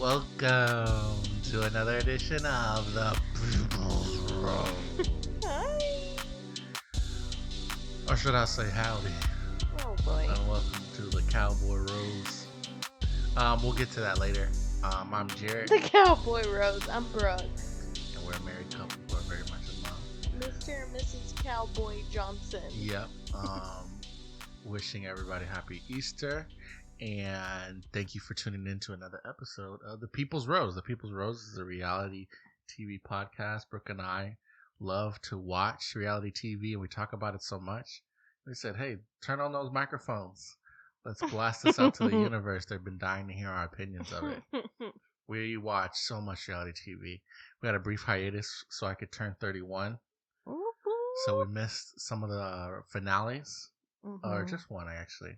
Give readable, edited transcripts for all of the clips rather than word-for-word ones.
Welcome to another edition of the People's Rose. Hi. Or should I say howdy? Oh boy. And welcome to the Cowboy Rose. We'll get to that later. I'm Jarrett. The Cowboy Rose. I'm Brooke. And we're a married couple who are very much in love. Mr. and Mrs. Cowboy Johnson. Yep. Wishing everybody happy Easter. And thank you for tuning in to another episode of The People's Rose. The People's Rose is a reality TV podcast. Brooke and I love to watch reality TV, and we talk about it so much. We said, hey, turn on those microphones. Let's blast this out to the universe. They've been dying to hear our opinions of it. We watch so much reality TV. We had a brief hiatus so I could turn 31. So we missed some of the finales. Or just one, actually.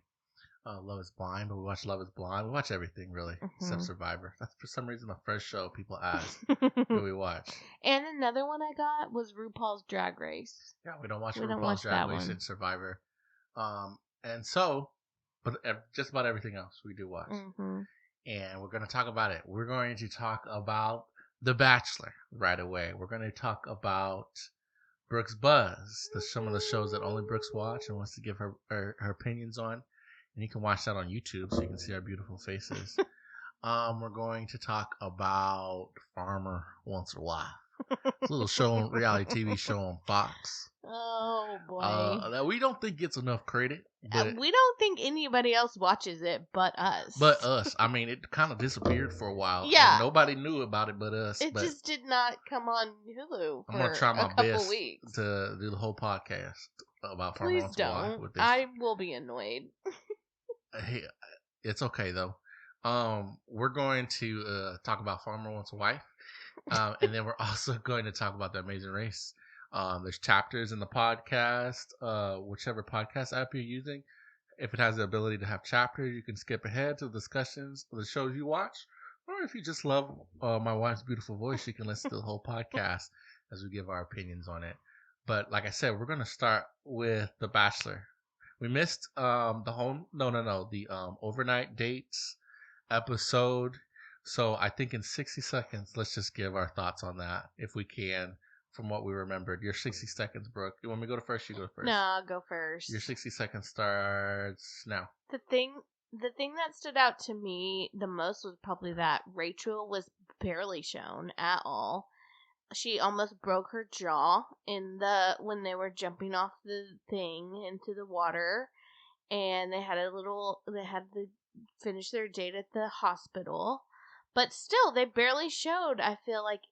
Love is Blind, but we watch Love is Blind. We watch everything, really, except Survivor. That's for some reason the first show people ask who we watch. And another one I got was RuPaul's Drag Race. Yeah, we don't watch RuPaul's Drag Race and Survivor. But just about everything else we do watch. And we're going to talk about it. We're going to talk about The Bachelor right away. We're going to talk about Brooke's Buzz, some of the shows that only Brooke's watch and wants to give her opinions on. And you can watch that on YouTube so you can see our beautiful faces. We're going to talk about Farmer Wants a Wife. It's a little show, reality TV show on Fox. Oh, boy. That we don't think gets enough credit. We don't think anybody else watches it but us. I mean, it kind of disappeared for a while. Yeah. Nobody knew about it but us. It just did not come on Hulu for I'm going to try my a couple best weeks. to do the whole podcast about Farmer Please Wants a Wife. don't. I will be annoyed. Hey, it's okay though. We're going to talk about Farmer Wants a Wife, and then we're also going to talk about The Amazing Race. There's chapters in the podcast, whichever podcast app you're using. If it has the ability to have chapters, you can skip ahead to the discussions of the shows you watch. Or if you just love my wife's beautiful voice, you can listen to the whole podcast as we give our opinions on it. But like I said, we're going to start with The Bachelor. We missed the overnight dates episode. So I think in 60 seconds, let's just give our thoughts on that, if we can, from what we remembered. Your 60 seconds, Brooke. You want me to go to first? You go first. No, I'll go first. Your 60 seconds starts now. The thing that stood out to me the most was probably that Rachel was barely shown at all. She almost broke her jaw when they were jumping off the thing into the water, and they had to finish their date at the hospital, but still they barely showed. I feel like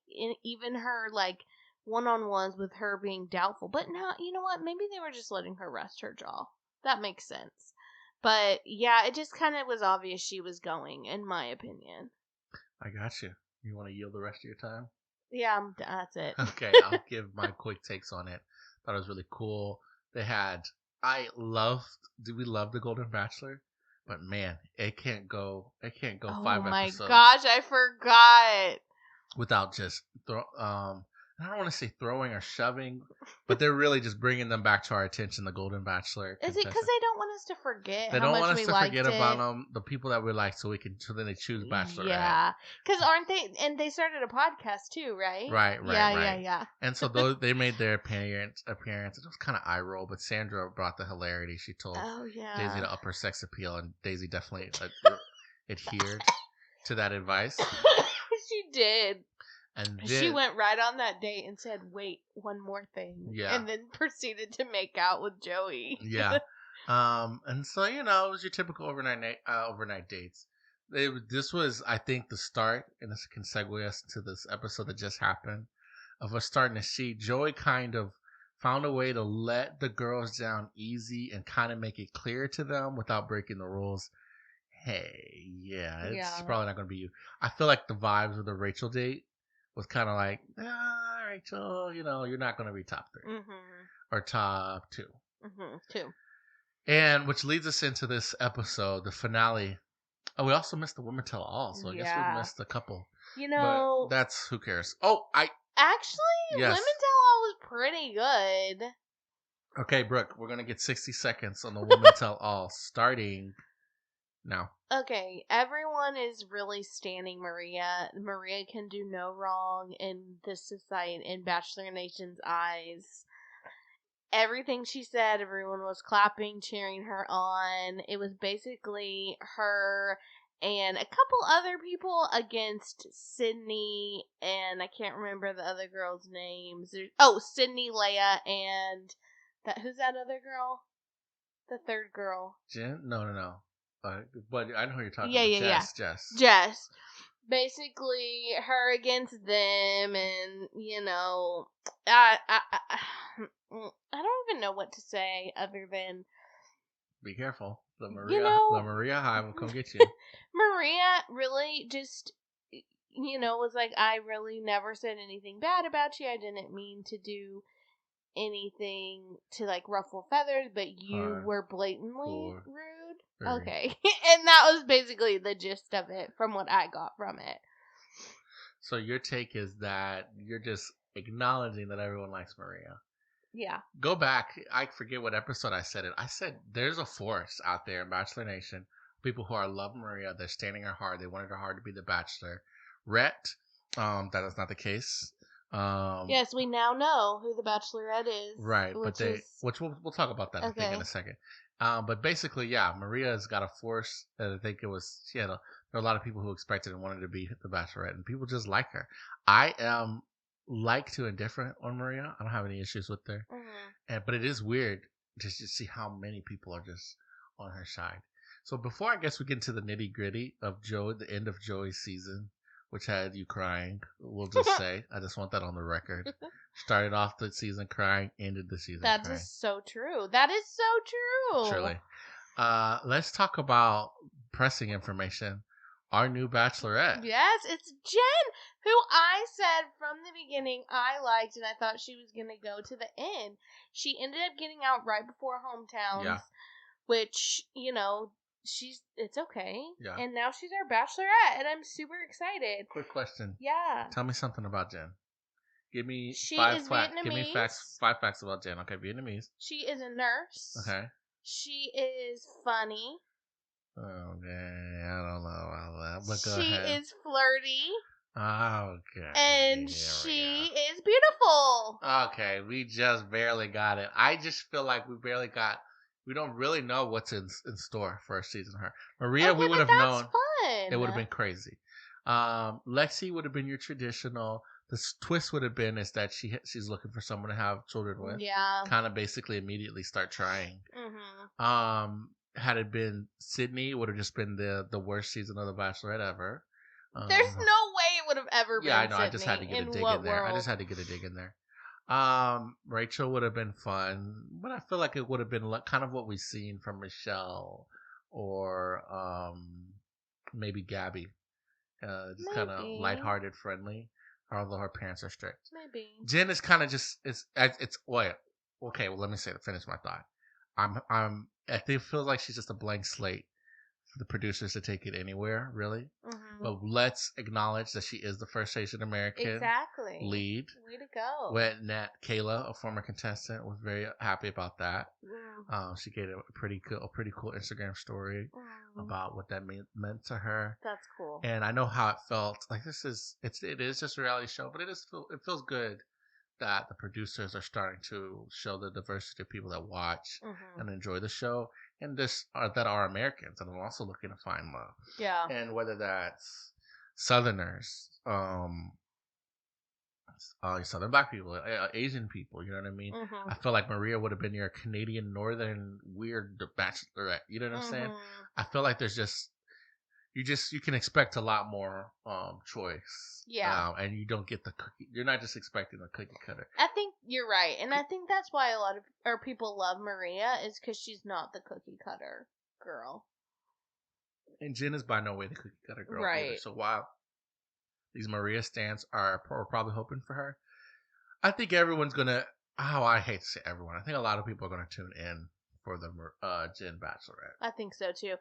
even her like one-on-ones with her being doubtful, but now you know what? Maybe they were just letting her rest her jaw. That makes sense. But yeah, it just kind of was obvious she was going, in my opinion. I got you. You want to yield the rest of your time? Yeah, that's it. Okay, I'll give my quick takes on it. Thought it was really cool. We loved the Golden Bachelor, but man, it can't go 5 episodes. Oh my gosh, I forgot. Without just I don't want to say throwing or shoving, but they're really just bringing them back to our attention. The Golden Bachelor. Is it because they don't want us to forget? They how don't much want us we to liked forget it? about the people that we like, so then they choose Bachelorette. Yeah, because aren't they? And they started a podcast too, right? Right. Yeah. And so they made their appearance. It was kind of eye roll, but Sandra brought the hilarity. She told Daisy to up her sex appeal, and Daisy definitely adhered to that advice. She did. And then, she went right on that date and said, wait, one more thing. Yeah. And then proceeded to make out with Joey. Yeah. And so, it was your typical overnight dates. This was, I think, the start, and this can segue us to this episode that just happened, of us starting to see Joey kind of found a way to let the girls down easy and kind of make it clear to them without breaking the rules. Hey, it's probably not going to be you. I feel like the vibes of the Rachel date was kind of like, Rachel, you're not going to be top 3 or top 2. 2. And which leads us into this episode, the finale. Oh, we also missed the Women Tell All, so I guess we missed a couple. But that's, who cares? Oh, Actually, yes. Women Tell All was pretty good. Okay, Brooke, we're going to get 60 seconds on the Women Tell All, starting No. Okay, everyone is really standing Maria. Maria can do no wrong in this society, in Bachelor Nation's eyes. Everything she said, everyone was clapping, cheering her on. It was basically her and a couple other people against Sydney, and I can't remember the other girls' names. Sydney, Leia, and who's that other girl? The third girl. Jen? No. But I know who you're talking Yeah, about. yeah. Jess. Jess. Basically, her against them, and I don't even know what to say other than Be careful. The you know Maria Hive will come get you. Maria really just was like, I really never said anything bad about you. I didn't mean to do anything to like ruffle feathers, but you were blatantly rude. Okay. And that was basically the gist of it from what I got from it. So your take is that you're just acknowledging that everyone likes Maria. Yeah. Go back. I forget what episode I said it. I said there's a force out there in Bachelor Nation. People who are love Maria. They're standing her hard. They wanted her hard to be the Bachelor. Rhett. That is not the case. Yes, we now know who the Bachelorette is. Right, which we'll talk about that I think in a second. But basically, yeah, Maria's got a force. I think it was there are a lot of people who expected and wanted to be the Bachelorette, and people just like her. I am like to indifferent on Maria. I don't have any issues with her, but it is weird just to see how many people are just on her side. So before I guess we get into the nitty gritty of the end of Joey's season, which had you crying, we'll just say. I just want that on the record. Started off the season crying, ended the season crying. That is so true. That is so true. Truly. Let's talk about pressing information. Our new Bachelorette. Yes, it's Jen, who I said from the beginning I liked, and I thought she was going to go to the end. She ended up getting out right before hometowns, which, it's okay. Yeah. And now she's our Bachelorette, and I'm super excited. Quick question. Yeah. Tell me something about Jen. Give me she five is facts. Vietnamese. Give me facts. 5 facts about Jen. Okay, Vietnamese. She is a nurse. Okay. She is funny. Okay, I don't know about that, but go ahead. She is flirty. Okay. And she is beautiful. Okay, we just barely got it. I just feel like we don't really know what's in store for a season of her. Maria, we would have known. Fun. It would have been crazy. Lexi would have been your traditional. The twist would have been is that she's looking for someone to have children with. Yeah. Kind of basically immediately start trying. Mm-hmm. Had it been Sydney, it would have just been the worst season of The Bachelorette ever. There's no way it would have ever been. Yeah, I know. Sydney. I just had to get a dig in there. I just had to get a dig in there. Rachel would have been fun, but I feel like it would have been kind of what we've seen from Michelle or maybe Gabby. Just kind of lighthearted, friendly, although her parents are strict. Maybe. Jen is kind of just it's okay. Well, let me finish my thought. I think it feels like she's just a blank slate for the producers to take it anywhere, really. Mm-hmm. But let's acknowledge that she is the first Asian American lead. Way to go. Nat Kayla, a former contestant, was very happy about that. Yeah. She gave a pretty cool Instagram story about what that meant to her. That's cool. And I know how it felt. Like it is just a reality show, but it feels good that the producers are starting to show the diversity of people that watch and enjoy the show, and that are Americans and are also looking to find love. Yeah. And whether that's Southerners, Southern Black people, Asian people, you know what I mean? Mm-hmm. I feel like Maria would have been your Canadian Northern weird Bachelorette. You know what I'm saying? I feel like there's just you can expect a lot more choice. Yeah. And you don't get the cookie. You're not just expecting the cookie cutter. I think you're right. And I think that's why a lot of our people love Maria is because she's not the cookie cutter girl. And Jen is by no way the cookie cutter girl right. either. So while these Maria stans are probably hoping for her, I think everyone's going to, I hate to say everyone, I think a lot of people are going to tune in for the Jen Bachelorette. I think so too.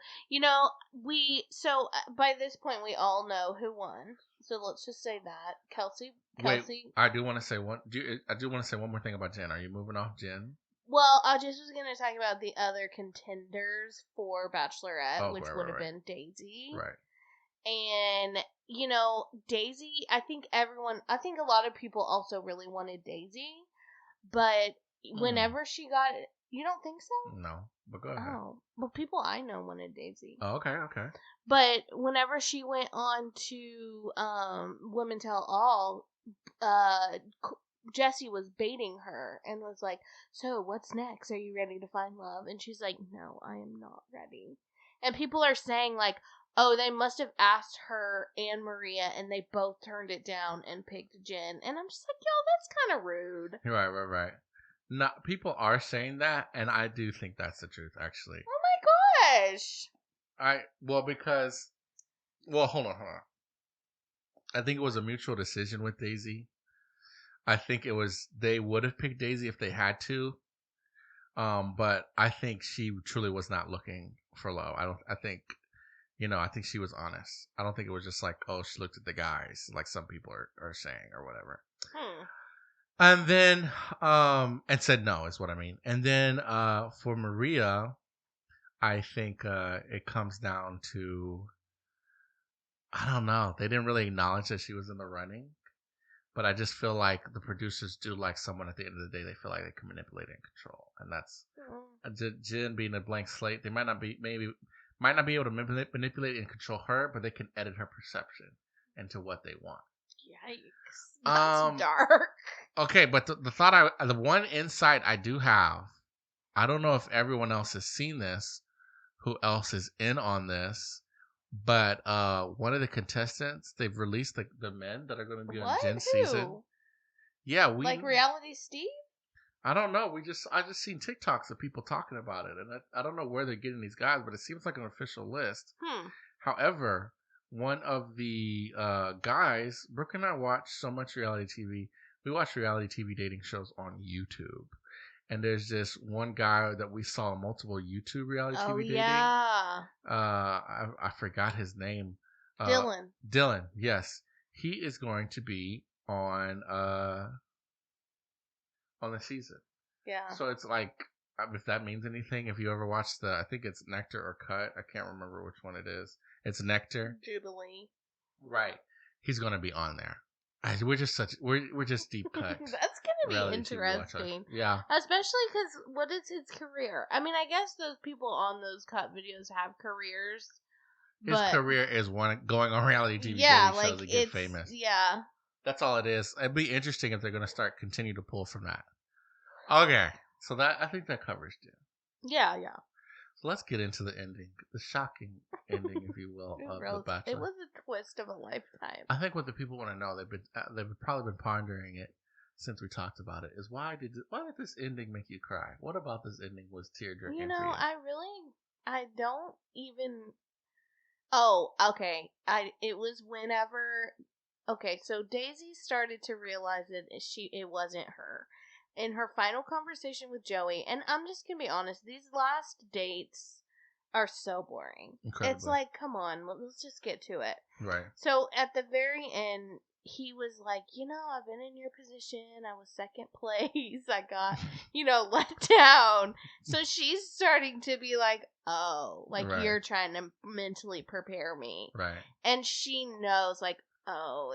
By this point we all know who won. So let's just say that Kelsey. Wait, I do want to say one. I do want to say one more thing about Jen. Are you moving off Jen? Well, I just was going to talk about the other contenders for Bachelorette, which would have right. been Daisy. Right. And, Daisy, I think a lot of people also really wanted Daisy. But whenever she got it, you don't think so? No, but go ahead. Oh, well, people I know wanted Daisy. Oh, okay. But whenever she went on to Women Tell All, Jesse was baiting her and was like, "So what's next? Are you ready to find love?" And she's like, "No, I am not ready." And people are saying like, "Oh, they must have asked her and Maria, and they both turned it down and picked Jen." And I'm just like, "Yo, that's kind of rude." Right. No, people are saying that, and I do think that's the truth, actually. Oh my gosh! Hold on. I think it was a mutual decision with Daisy. I think they would have picked Daisy if they had to. But I think she truly was not looking for love. I think she was honest. I don't think it was just like, oh, she looked at the guys, like some people are saying or whatever. And then, and said no, is what I mean. And then, for Maria, I think, it comes down to, I don't know. They didn't really acknowledge that she was in the running. But I just feel like the producers do like someone at the end of the day they feel like they can manipulate and control, and that's Jen being a blank slate. They might not be able to manipulate and control her, but they can edit her perception into what they want. Yikes, that's dark. Okay, but the one insight I do have, I don't know if everyone else has seen this, who else is in on this. But one of the contestants, they've released the men that are going to be on Jen's season. Yeah, like Reality Steve. I don't know. I just seen TikToks of people talking about it, and I don't know where they're getting these guys, but it seems like an official list. However, one of the guys, Brooke and I watch so much reality TV. We watch reality TV dating shows on YouTube. And there's this one guy that we saw multiple YouTube reality TV dating. Yeah. I forgot his name. Dylan, yes. He is going to be on the season. Yeah. So it's like, if that means anything, if you ever watched I think it's Nectar or Cut. I can't remember which one it is. It's Nectar. Jubilee. Right. He's going to be on there. We're just deep cut. That's gonna be interesting. Yeah, especially because what is his career? I mean, I guess those people on those cut videos have careers. His career is going on reality TV shows to get famous. Yeah, that's all it is. It'd be interesting if they're going to continue to pull from that. Okay, so I think that covers it. Yeah. So let's get into the ending, the shocking ending, if you will, of The Bachelor. It was a twist of a lifetime. I think what the people want to know, they've probably been pondering it since we talked about it, is why did this ending make you cry? What about this ending was tear-jerking for you? I don't even. Oh, okay. It was whenever. Okay, so Daisy started to realize that it wasn't her. In her final conversation with Joey, and I'm just gonna be honest, these last dates are so boring. Incredibly. It's like, come on, let's just get to it. Right. So at the very end, he was like, I've been in your position. I was second place. I got, let down. So she's starting to be like, oh, like right. You're trying to mentally prepare me. Right. And she knows, like, oh,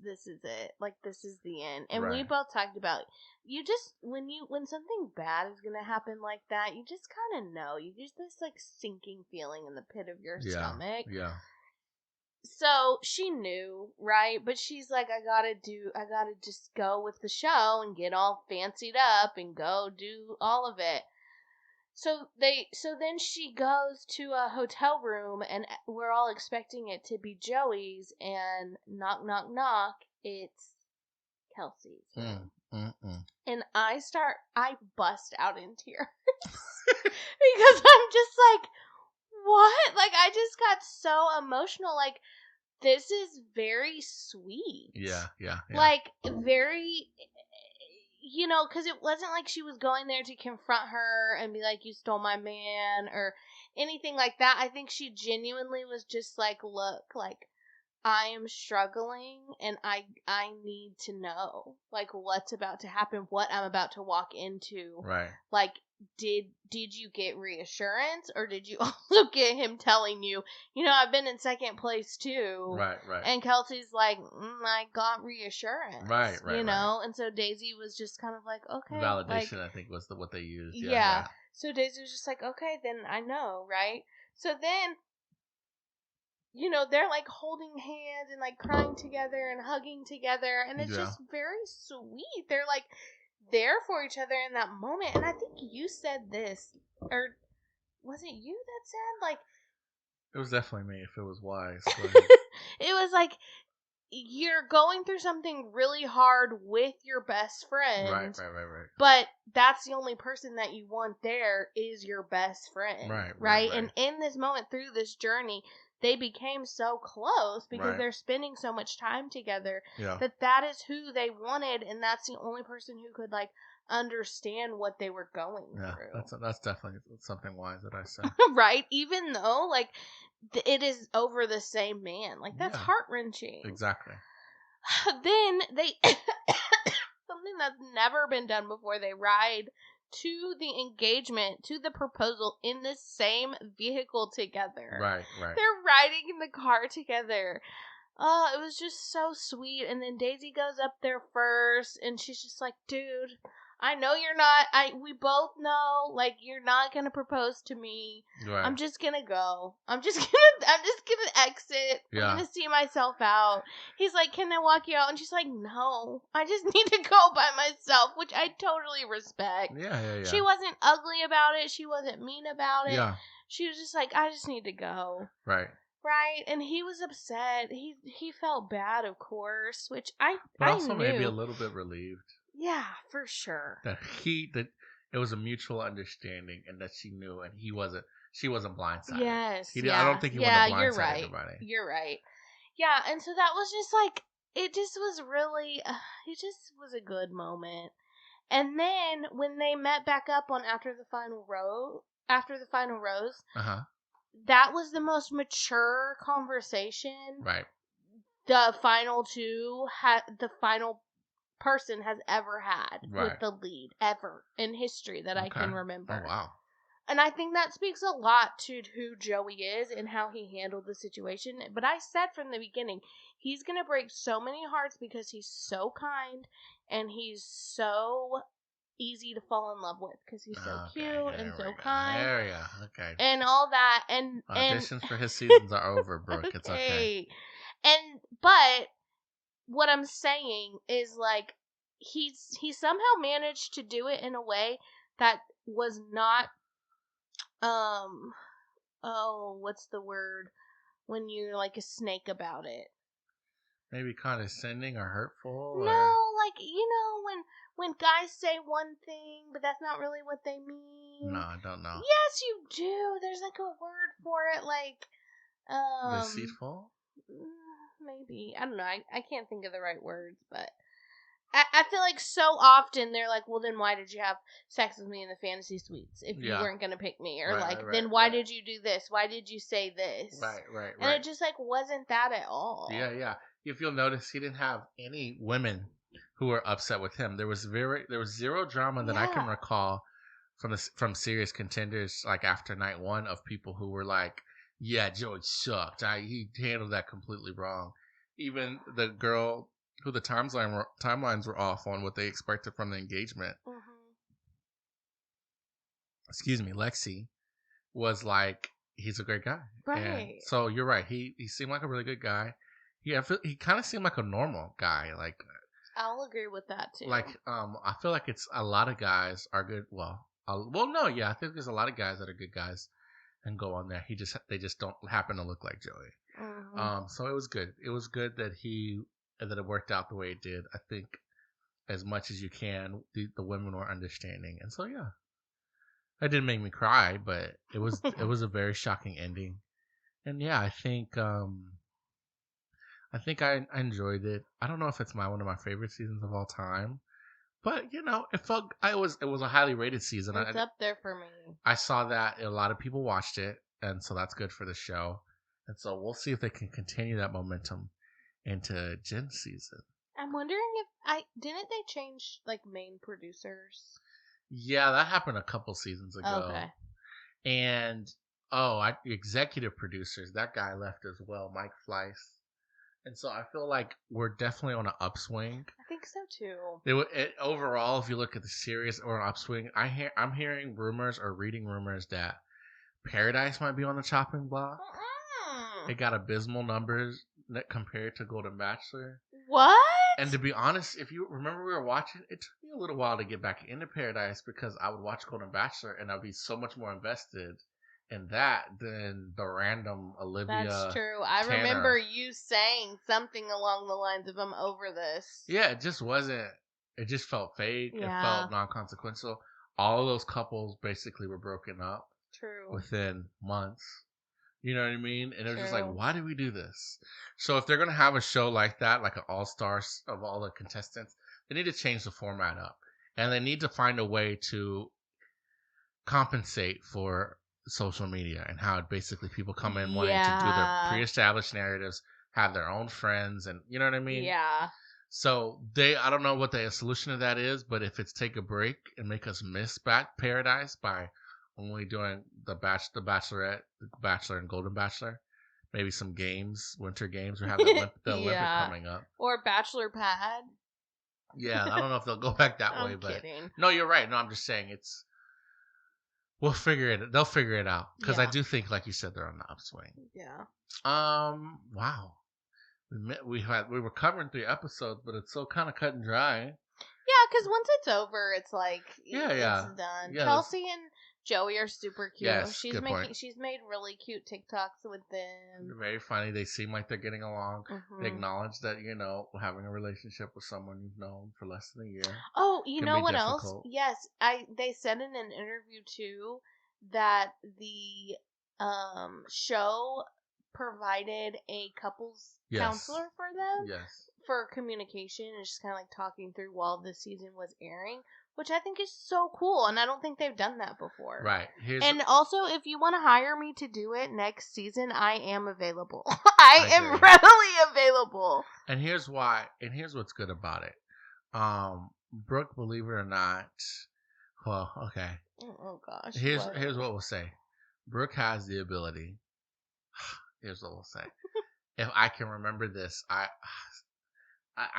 this is it. Like, this is the end. And we both talked about, you just, when something bad is going to happen like that, you just kind of know. You get this, like, sinking feeling in the pit of your stomach. Yeah. So she knew, right? But she's like, I gotta just go with the show and get all fancied up and go do all of it. So then she goes to a hotel room and we're all expecting it to be Joey's, and knock, knock, knock, it's Kelsey's room. And I bust out in tears because I'm just like, what? Like, I just got so emotional. Like, this is very sweet. Yeah. Like, very, because it wasn't like she was going there to confront her and be like, you stole my man or anything like that. I think she genuinely was just like, look, like, I am struggling and I need to know like what's about to happen, what I'm about to walk into. Right. Like did you get reassurance or did you also get him telling you, I've been in second place too. Right, right. And Kelsey's like, I got reassurance. Right. And so Daisy was just kind of like, okay. Validation, I think, was what they used. Yeah. So Daisy was just like, okay, then I know, right? So then they're like holding hands and like crying together and hugging together. And it's just very sweet. They're like there for each other in that moment. And I think you said this, or was it you that said like. It was definitely me if it was wise. It was like you're going through something really hard with your best friend. Right. But that's the only person that you want there is your best friend. Right. And in this moment, through this journey, they became so close because they're spending so much time together that is who they wanted, and that's the only person who could like understand what they were going through. That's definitely something wise that I said. Right? Even though like it is over the same man, like that's heart-wrenching. Exactly. Then they something that's never been done before. They ride to the engagement, to the proposal in the same vehicle together. Right. They're riding in the car together. Oh, it was just so sweet. And then Daisy goes up there first, and she's just like, dude, I know you're not, we both know, like, you're not gonna propose to me. Right. I'm just gonna go. I'm just gonna exit. I'm gonna see myself out. He's like, can I walk you out? And she's like, no, I just need to go by myself, which I totally respect. Yeah. She wasn't ugly about it. She wasn't mean about it. Yeah. She was just like, I just need to go. Right. And he was upset. He felt bad, of course, which but also knew. Maybe a little bit relieved. Yeah, for sure. That it was a mutual understanding, and that she knew, and she wasn't blindsided. Yes. I don't think he wanted to blindside everybody. You're right. Yeah, and so that was just like, it just was really, it just was a good moment. And then when they met back up on after the final rose, that was the most mature conversation. Right. The final two the final person has ever had with the lead ever in history that I can remember. Oh, wow. And I think that speaks a lot to who Joey is and how he handled the situation. But I said from the beginning, he's going to break so many hearts because he's so kind and he's so easy to fall in love with because he's so cute and so kind. There we go. Okay. And all that. And auditions for his seasons are over, Brooke. It's okay. But what I'm saying is like he somehow managed to do it in a way that was not what's the word when you're like a snake about it? Maybe condescending or hurtful? No, like when guys say one thing but that's not really what they mean. No, I don't know. Yes, you do. There's like a word for it, like deceitful? Maybe. I don't know. I can't think of the right words, but I feel like so often they're like, well, then why did you have sex with me in the fantasy suites if you weren't going to pick me? Or then why did you do this? Why did you say this? Right. And it just like wasn't that at all. Yeah. If you'll notice, he didn't have any women who were upset with him. There was zero drama that I can recall from serious contenders like after night one of people who were like, yeah, Joey sucked. He handled that completely wrong. Even the girl who the timelines were off on what they expected from the engagement. Mm-hmm. Excuse me, Lexi was like, he's a great guy. Right. And so you're right. He seemed like a really good guy. He kind of seemed like a normal guy. Like I'll agree with that too. Like I feel like it's a lot of guys are good. I think there's a lot of guys that are good guys and go on there. They just don't happen to look like Joey. Mm-hmm. So it was good. It was good that that it worked out the way it did. I think as much as you can, the women were understanding, and so yeah, it didn't make me cry, but it was a very shocking ending, and yeah, I think I enjoyed it. I don't know if it's one of my favorite seasons of all time, but it was a highly rated season. It's up there for me. I saw that a lot of people watched it, and so that's good for the show. And so we'll see if they can continue that momentum into Jen's season. I'm wondering if didn't they change like main producers? Yeah, that happened a couple seasons ago. Okay. And executive producers, that guy left as well, Mike Fleiss. And so I feel like we're definitely on an upswing. I think so too. Overall, if you look at the series, or an upswing. I'm hearing rumors or reading rumors that Paradise might be on the chopping block. It got abysmal numbers compared to Golden Bachelor. What? And to be honest, if you remember we were watching, it took me a little while to get back into Paradise because I would watch Golden Bachelor and I'd be so much more invested in that than the random Olivia. That's true. I Tanner. remember you saying something along the lines of I'm over this. Yeah, it just wasn't. It just felt fake. Yeah. It felt non-consequential. All of those couples basically were broken up. True. Within months. You know what I mean? And it was just like, True. why did we do this? So if they're going to have a show like that, like an all-stars of all the contestants, they need to change the format up. And they need to find a way to compensate for social media and how basically people come in wanting to do their pre-established narratives, have their own friends, and you know what I mean? Yeah. So I don't know what the solution to that is, but if it's take a break and make us miss back Paradise by only doing the Bachelorette, the Bachelor, and Golden Bachelor. Maybe some games, winter games. We have the Olympic coming up. Or Bachelor Pad. Yeah, I don't know if they'll go back that way, but kidding. No, you're right. No, I'm just saying we'll figure it. They'll figure it out because I do think, like you said, they're on the upswing. Yeah. Wow. We were covering 3 episodes, but it's so kind of cut and dry. Yeah, because once it's over, it's like it's done. Yeah, Chelsea and Joey are super cute. Yes, she's made really cute TikToks with them. They're very funny. They seem like they're getting along. Mm-hmm. They acknowledge that, having a relationship with someone you've known for less than a year. Oh, you know what else? Yes, they said in an interview too that the show provided a couples counselor for them. Yes. For communication and just kind of like talking through while the season was airing, which I think is so cool, and I don't think they've done that before. Right. And also, if you want to hire me to do it next season, I am available. I am readily available. And here's why. And here's what's good about it. Brooke, believe it or not, well, okay. Oh gosh. Here's what we'll say. Brooke has the ability. Here's what we'll say. If I can remember this, I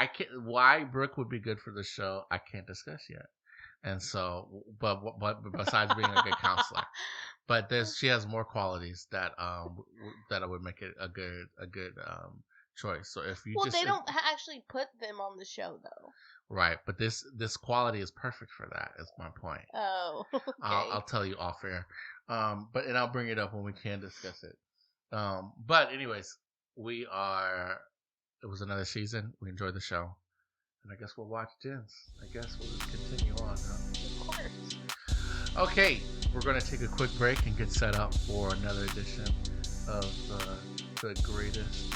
can't. Why Brooke would be good for the show, I can't discuss yet. And so, but besides being a good counselor, but she has more qualities that would make it a good choice. So if you they don't actually put them on the show though. Right, but this quality is perfect for that. Is my point. Oh, okay. I'll tell you off air. And I'll bring it up when we can discuss it. But anyways, it was another season. We enjoyed the show. And I guess we'll watch Jen's. I guess we'll just continue on, huh? Of course. Okay, we're going to take a quick break and get set up for another edition of the greatest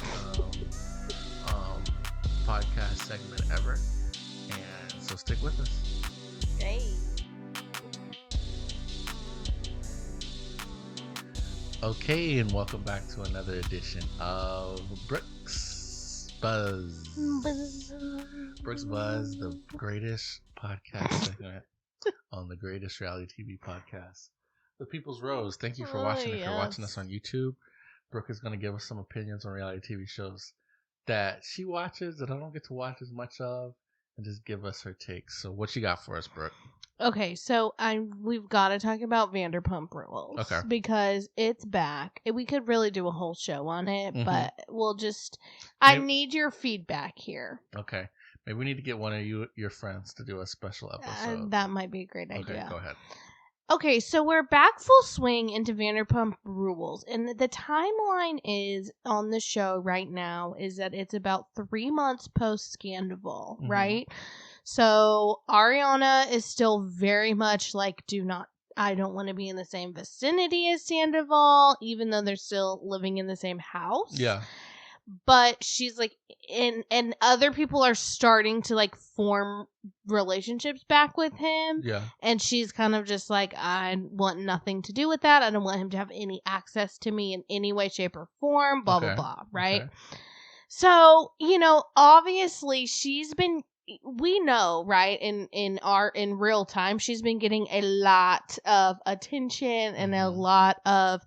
podcast segment ever. And so stick with us. Hey. Okay, and welcome back to another edition of Brooke's Buzz. Brooke's Buzz, the greatest podcast segment on the greatest reality TV podcast, The People's Rose. Thank you for watching. If you're watching us on YouTube, Brooke is going to give us some opinions on reality TV shows that she watches that I don't get to watch as much of, and just give us her takes. So what you got for us, Brooke? Okay, so we've got to talk about Vanderpump Rules. Okay. Because it's back. We could really do a whole show on it, but we'll just... I need your feedback here. Okay. Maybe we need to get one of your friends to do a special episode. That might be a great idea. Okay, go ahead. Okay, so we're back full swing into Vanderpump Rules, and the timeline is on the show right now is that it's about 3 months post-Scandal, right? So Ariana is still very much like, I don't want to be in the same vicinity as Sandoval, even though they're still living in the same house. Yeah. but she's like, and other people are starting to like form relationships back with him. Yeah. And she's kind of just like, I want nothing to do with that. I don't want him to have any access to me in any way, shape, or form, blah, blah, blah, right? Okay. So, obviously we know, right, in real time, she's been getting a lot of attention and a lot of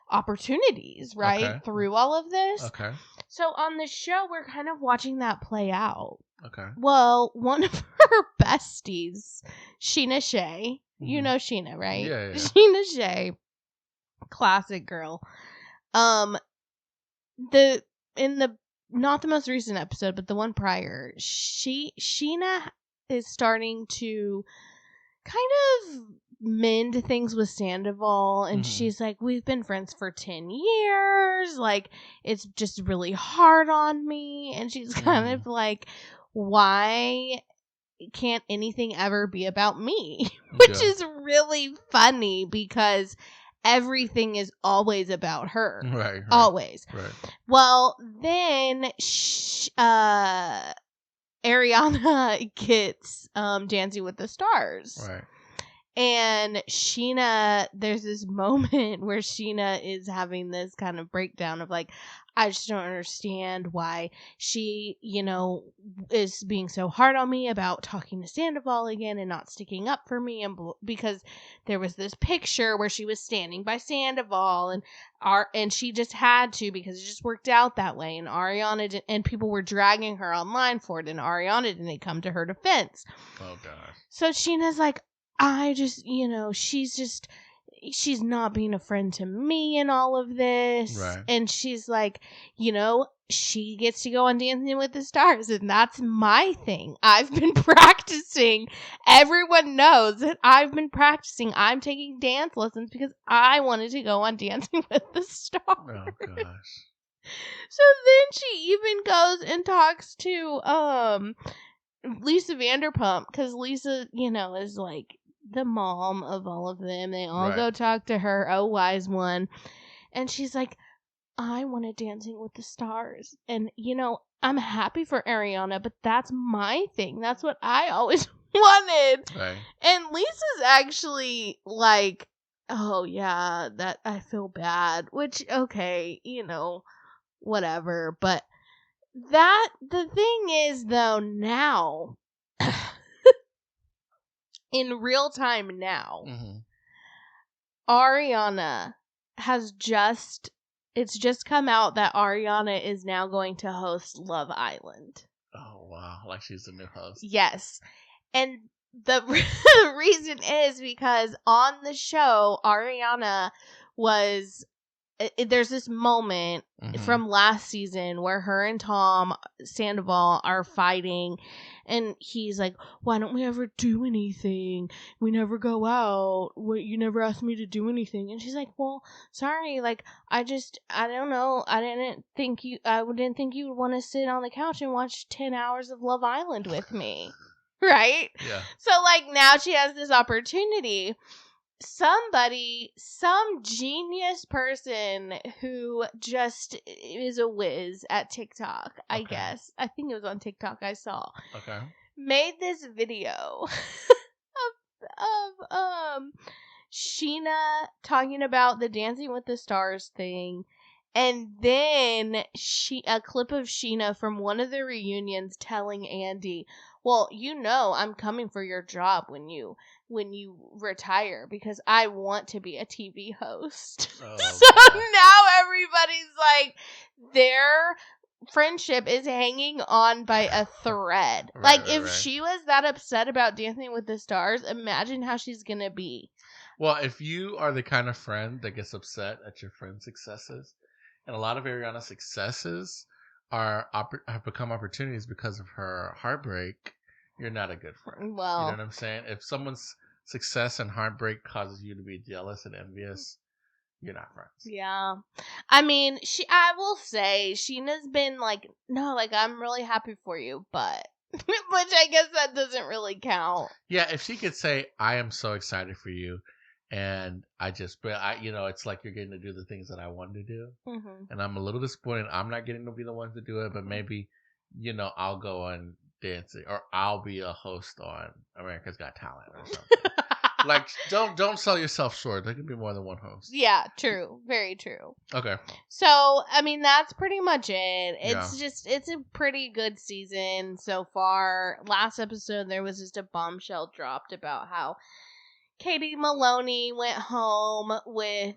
opportunities, right, through all of this. Okay. So on the show, we're kind of watching that play out. Okay. Well, one of her besties, Sheena Shea, you know Sheena, right? Yeah. Sheena Shea, classic girl. In the not the most recent episode, but the one prior, Sheena is starting to kind of mend things with Sandoval, and she's like, we've been friends for 10 years, like, it's just really hard on me, and she's kind of like, why can't anything ever be about me? Which is really funny, because everything is always about her. Right. Always. Right. Well, then Ariana gets Dancing with the Stars. Right. And Sheena, there's this moment where Sheena is having this kind of breakdown of like, I just don't understand why she, is being so hard on me about talking to Sandoval again and not sticking up for me. And because there was this picture where she was standing by Sandoval and she just had to, because it just worked out that way. And Ariana and people were dragging her online for it, and Ariana didn't come to her defense. Oh gosh. So Sheena's like, I just, she's not being a friend to me in all of this. Right. And she's like, she gets to go on Dancing with the Stars, and that's my thing. I've been practicing. Everyone knows that I've been practicing. I'm taking dance lessons because I wanted to go on Dancing with the Stars. Oh gosh. So then she even goes and talks to Lisa Vanderpump, because Lisa, is like the mom of all of them. They all go talk to her, oh wise one, and she's like, I wanted Dancing with the Stars, and I'm happy for Ariana, but that's my thing. That's what I always wanted. Right. And Lisa's actually like, oh yeah, that I feel bad, which okay, whatever, but the thing is though, now in real time now, Ariana it's just come out that Ariana is now going to host Love Island. Oh wow, like she's the new host. Yes. And the reason is because on the show, Ariana was there's this moment from last season where her and Tom Sandoval are fighting, and he's like, why don't we ever do anything? We never go out. You never asked me to do anything. And she's like, well, sorry, like, I don't know. I didn't think you would want to sit on the couch and watch 10 hours of Love Island with me. Right? Yeah. So, like, now she has this opportunity. Some genius person who just is a whiz at TikTok, I guess. I think it was on TikTok I saw. Okay. Made this video of Sheena talking about the Dancing with the Stars thing, and then a clip of Sheena from one of the reunions telling Andy, well, I'm coming for your job when you retire, because I want to be a TV host. Oh, so God. Now everybody's like, their friendship is hanging on by a thread. If she was that upset about Dancing with the Stars, imagine how she's gonna be. Well, if you are the kind of friend that gets upset at your friend's successes, and a lot of Ariana's successes have become opportunities because of her heartbreak, you're not a good friend. Well, you know what I'm saying? If someone's success and heartbreak causes you to be jealous and envious, you're not friends. Yeah. I mean, I will say, Sheena's been like, no, like, I'm really happy for you, but, which I guess that doesn't really count. Yeah, if she could say, I am so excited for you, And it's like you're getting to do the things that I wanted to do. Mm-hmm. And I'm a little disappointed. I'm not getting to be the one to do it, but maybe, I'll go on dancing or I'll be a host on America's Got Talent or something. Like, don't sell yourself short. There can be more than one host. Yeah, true. Very true. Okay. So, I mean, that's pretty much it. It's a pretty good season so far. Last episode, there was just a bombshell dropped about how Katie Maloney went home with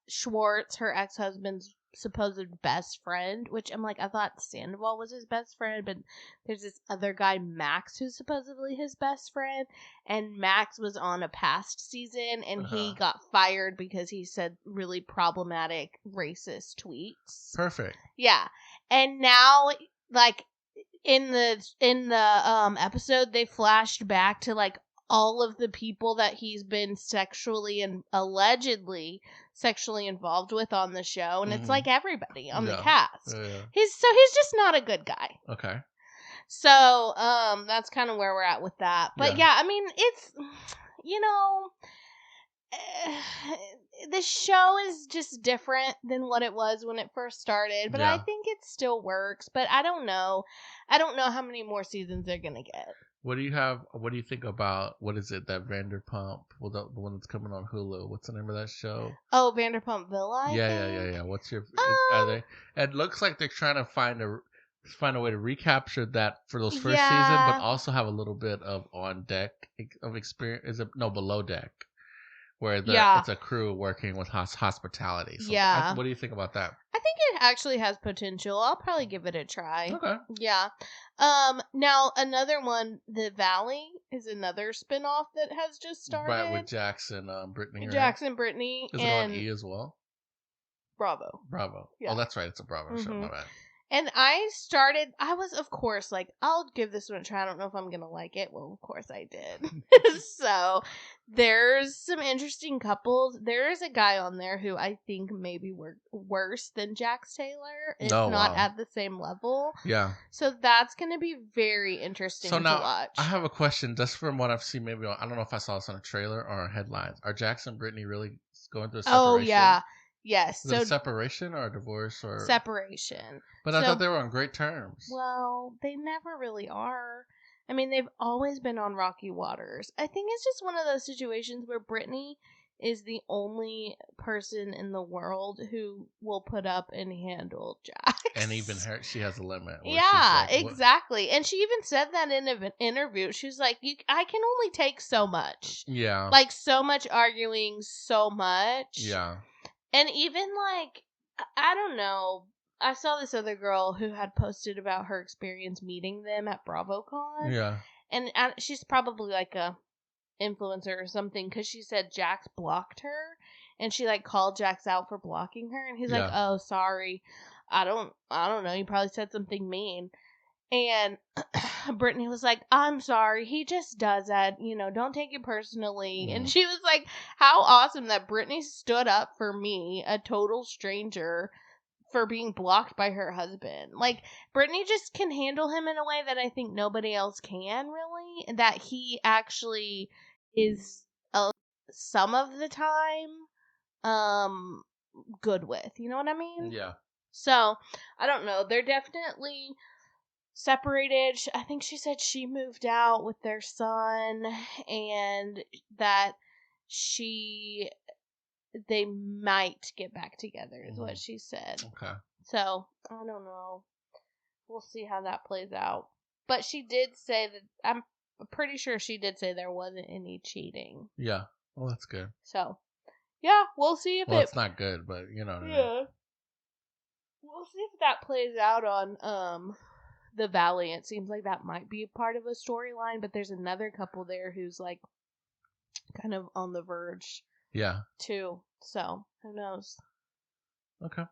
Schwartz, her ex-husband's supposed best friend, which I'm like, I thought Sandoval was his best friend, but there's this other guy, Max, who's supposedly his best friend, and Max was on a past season, and he got fired because he said really problematic racist tweets. Perfect. Yeah. And now, like, in the episode, they flashed back to, like, all of the people that he's been sexually and allegedly sexually involved with on the show, and it's like everybody on the cast. He's just not a good guy. Okay. So that's kind of where we're at with that. But yeah, I mean, it's the show is just different than what it was when it first started, but I think it still works. But I don't know how many more seasons they're gonna get. What do you think about, what is it, that Vanderpump, the one that's coming on Hulu? What's the name of that show? Oh, Vanderpump Villa. Yeah. What's your? Are they? It looks like they're trying to find a way to recapture that for those first season, but also have a little bit of on deck of experience. Is it below deck? Where it's a crew working with hospitality. So what do you think about that? I think it actually has potential. I'll probably give it a try. Okay. Yeah. Now another one, The Valley, is another spinoff that has just started. Right, with Jackson, Brittany. Right? Jackson, Brittany. Is it on E as well? Bravo. Yeah. Oh, that's right. It's a Bravo show. My bad. And I was, of course, like, I'll give this one a try. I don't know if I'm going to like it. Well, of course I did. So, there's some interesting couples. There is a guy on there who I think maybe worse than Jax Taylor. If not at the same level. Yeah. So, that's going to be very interesting to watch. I have a question, just from what I've seen, maybe, I don't know if I saw this on a trailer or headlines. Are Jax and Brittany really going through a separation? Oh, yeah. Yes. Is it a separation or a divorce or separation? But I thought they were on great terms. Well, they never really are. I mean, they've always been on rocky waters. I think it's just one of those situations where Brittany is the only person in the world who will put up and handle Jax. And even her, she has a limit. Yeah, like, exactly. And she even said that in an interview. She's like, I can only take so much. Yeah. Like, so much arguing, so much. Yeah. And even, like, I don't know, I saw this other girl who had posted about her experience meeting them at BravoCon. Yeah. And she's probably, like, a influencer or something, because she said Jax blocked her, and she, like, called Jax out for blocking her, and he's like, oh, sorry, I don't know, you probably said something mean. And Brittany was like, I'm sorry, he just does that, don't take it personally. And she was like, how awesome that Brittany stood up for me, a total stranger, for being blocked by her husband. Like, Brittany just can handle him in a way that I think nobody else can, really. And that he actually is, some of the time, good with. You know what I mean? Yeah. So, I don't know. They're definitely separated. I think she said she moved out with their son, and that they might get back together is what she said. Okay. So, I don't know. We'll see how that plays out. But she did say that, I'm pretty sure she did say there wasn't any cheating. Yeah. Well, that's good. So, yeah, we'll see if it's not good, but you know what I mean. We'll see if that plays out on, The Valley. It seems like that might be a part of a storyline, but there's another couple there who's, like, kind of on the verge. Yeah. Too. So, who knows? Okay.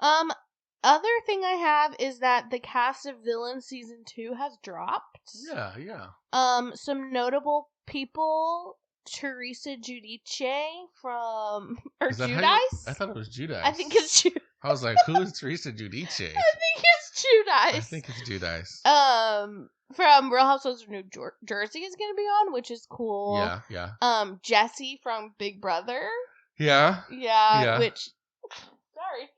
Other thing I have is that the cast of Villains season 2 has dropped. Yeah. Some notable people: Teresa Giudice from Giudice. I thought it was Giudice. I think it's Giudice. I was like, who is Teresa Giudice? I think it's Judice. I think it's Judice. From Real Housewives of New Jersey is gonna be on, which is cool. Yeah. Jesse from Big Brother. Yeah. Which, sorry,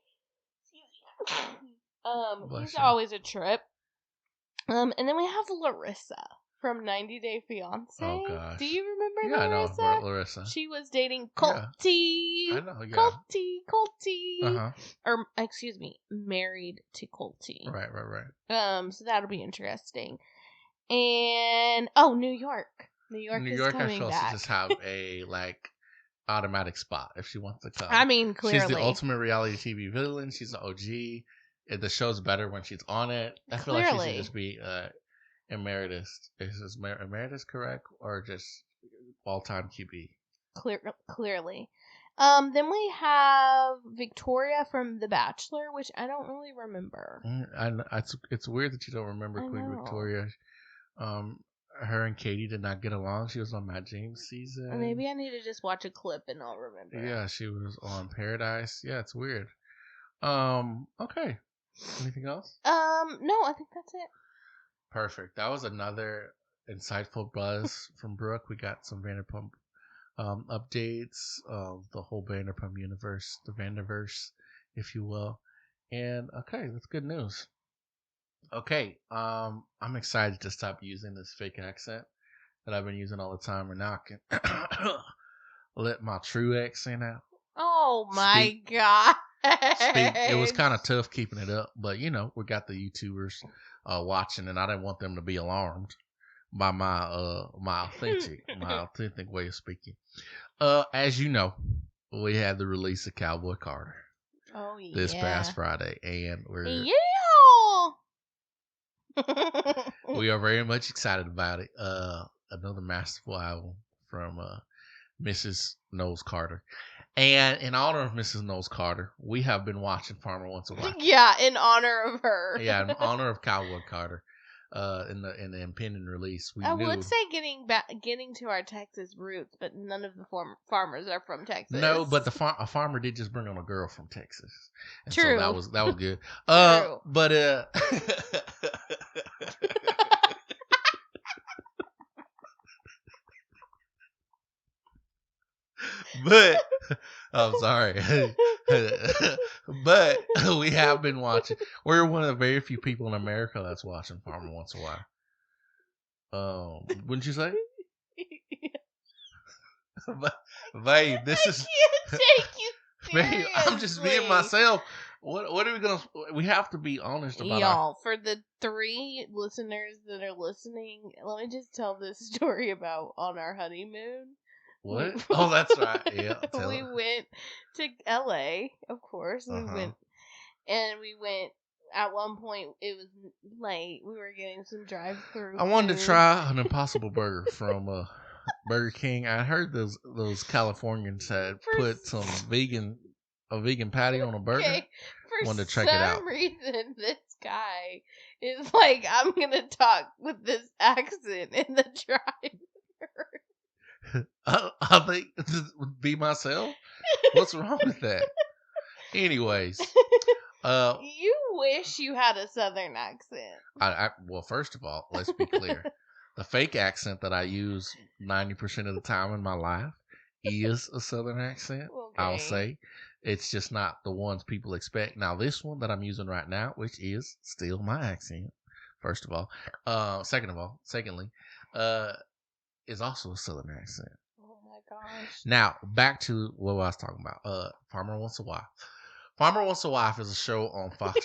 he's you. always a trip. And then we have Larissa from 90 Day Fiance. Oh gosh. Do you remember Larissa? Larissa? I know Larissa. She was dating Colty. I know, yeah. Colty. Or, excuse me, married to Colty. Right. So that'll be interesting. And, New York. New York I feel back. she just have a, automatic spot if she wants to come. I mean, clearly. She's the ultimate reality TV villain. She's an OG. The show's better when she's on it. I feel like she should just be emeritus. Is emeritus correct? Or just all-time QB? Clearly. Then we have Victoria from The Bachelor, which I don't really remember. It's weird that you don't remember Queen Victoria. Her and Katie did not get along. She was on Matt James' season. Maybe I need to just watch a clip and I'll remember. Yeah, she was on Paradise. Yeah, it's weird. Okay. Anything else? No, I think that's it. Perfect. That was another insightful buzz from Brooke. We got some Vanderpump updates of the whole Vanderpump universe, the Vanderverse, if you will. And okay, that's good news. Okay, I'm excited to stop using this fake accent that I've been using all the time, and now I can let my true accent out. Oh my god! It was kind of tough keeping it up, but we got the YouTubers watching, and I didn't want them to be alarmed by my authentic way of speaking. As you know, we had the release of Cowboy Carter. Oh yeah. This past Friday, and we are very much excited about it. Another masterful album from Mrs. Knowles Carter. And in honor of Mrs. Knowles Carter, we have been watching Farmer Once a While. Yeah, in honor of her. Yeah, in honor of Cowboy Carter. In the impending release, I would say getting to our Texas roots, but none of the farmers are from Texas. No, but a farmer did just bring on a girl from Texas. And True. So that was good. True. But but I'm sorry. But we have been watching. We're one of the very few people in America that's watching Farmer Once a While. Wouldn't you say? But, babe, this is. I can't take you seriously. Babe, I'm just being myself. What are we gonna? We have to be honest about y'all. For the 3 listeners that are listening, let me just tell this story about on our honeymoon. What? Oh, that's right. Yeah. We went to LA, of course. We went at one point, it was late. We were getting some drive-through. I wanted to try an Impossible Burger from Burger King. I heard those Californians had put a vegan patty on a burger. Okay. Wanted to check it out. For some reason, this guy is like, I'm gonna talk with this accent in the drive-through. I think be myself. What's wrong with that? Anyways, you wish you had a Southern accent. Well, first of all, let's be clear. The fake accent that I use 90% of the time in my life is a Southern accent. Okay. I'll say it's just not the ones people expect. Now, this one that I'm using right now, which is still my accent, first of all. Secondly, is also a Southern accent. Oh my gosh. Now, back to what I was talking about. Farmer Once a While. Farmer Once a Wife is a show on Fox.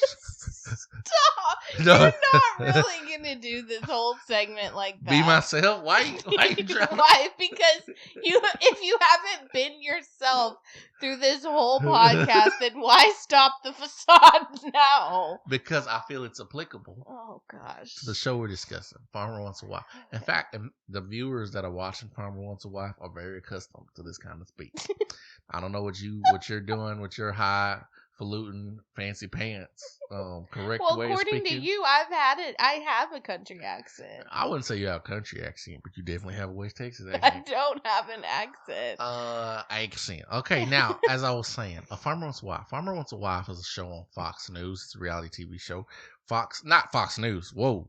Stop! No. You're not really gonna do this whole segment like that. Be myself? Why you trying? Why? Because if you haven't been yourself through this whole podcast, then why stop the facade now? Because I feel it's applicable. Oh gosh. To the show we're discussing, Farmer Once a Wife. In fact, the viewers that are watching Farmer Once a Wife are very accustomed to this kind of speech. I don't know what you're doing with your high falutin, fancy pants, correct Well, way of according to speaking. you, I've had it. I have a country accent. I wouldn't say you have a country accent, but you definitely have a West Texas I accent. don't have an accent. Accent. Okay, now, as I was saying, A Farmer Wants a Wife. Farmer Wants a Wife is a show on Fox News. It's a reality TV show. Not Fox News. Whoa.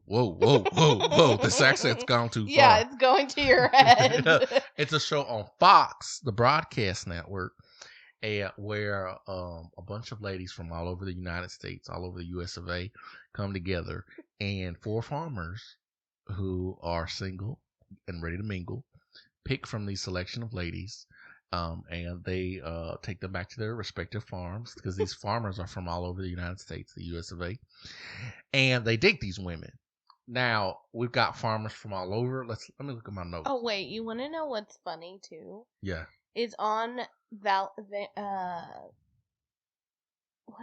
This accent's gone too far. Yeah, it's going to your head. It's a show on Fox, the broadcast network, where a bunch of ladies from all over the United States, all over the US of A, come together, and 4 farmers who are single and ready to mingle pick from these selection of ladies, and they take them back to their respective farms, because these farmers are from all over the United States, the US of A, and they date these women. Now, we've got farmers from all over. Let me look at my notes. Oh, wait, you want to know what's funny, too? Yeah. It's on what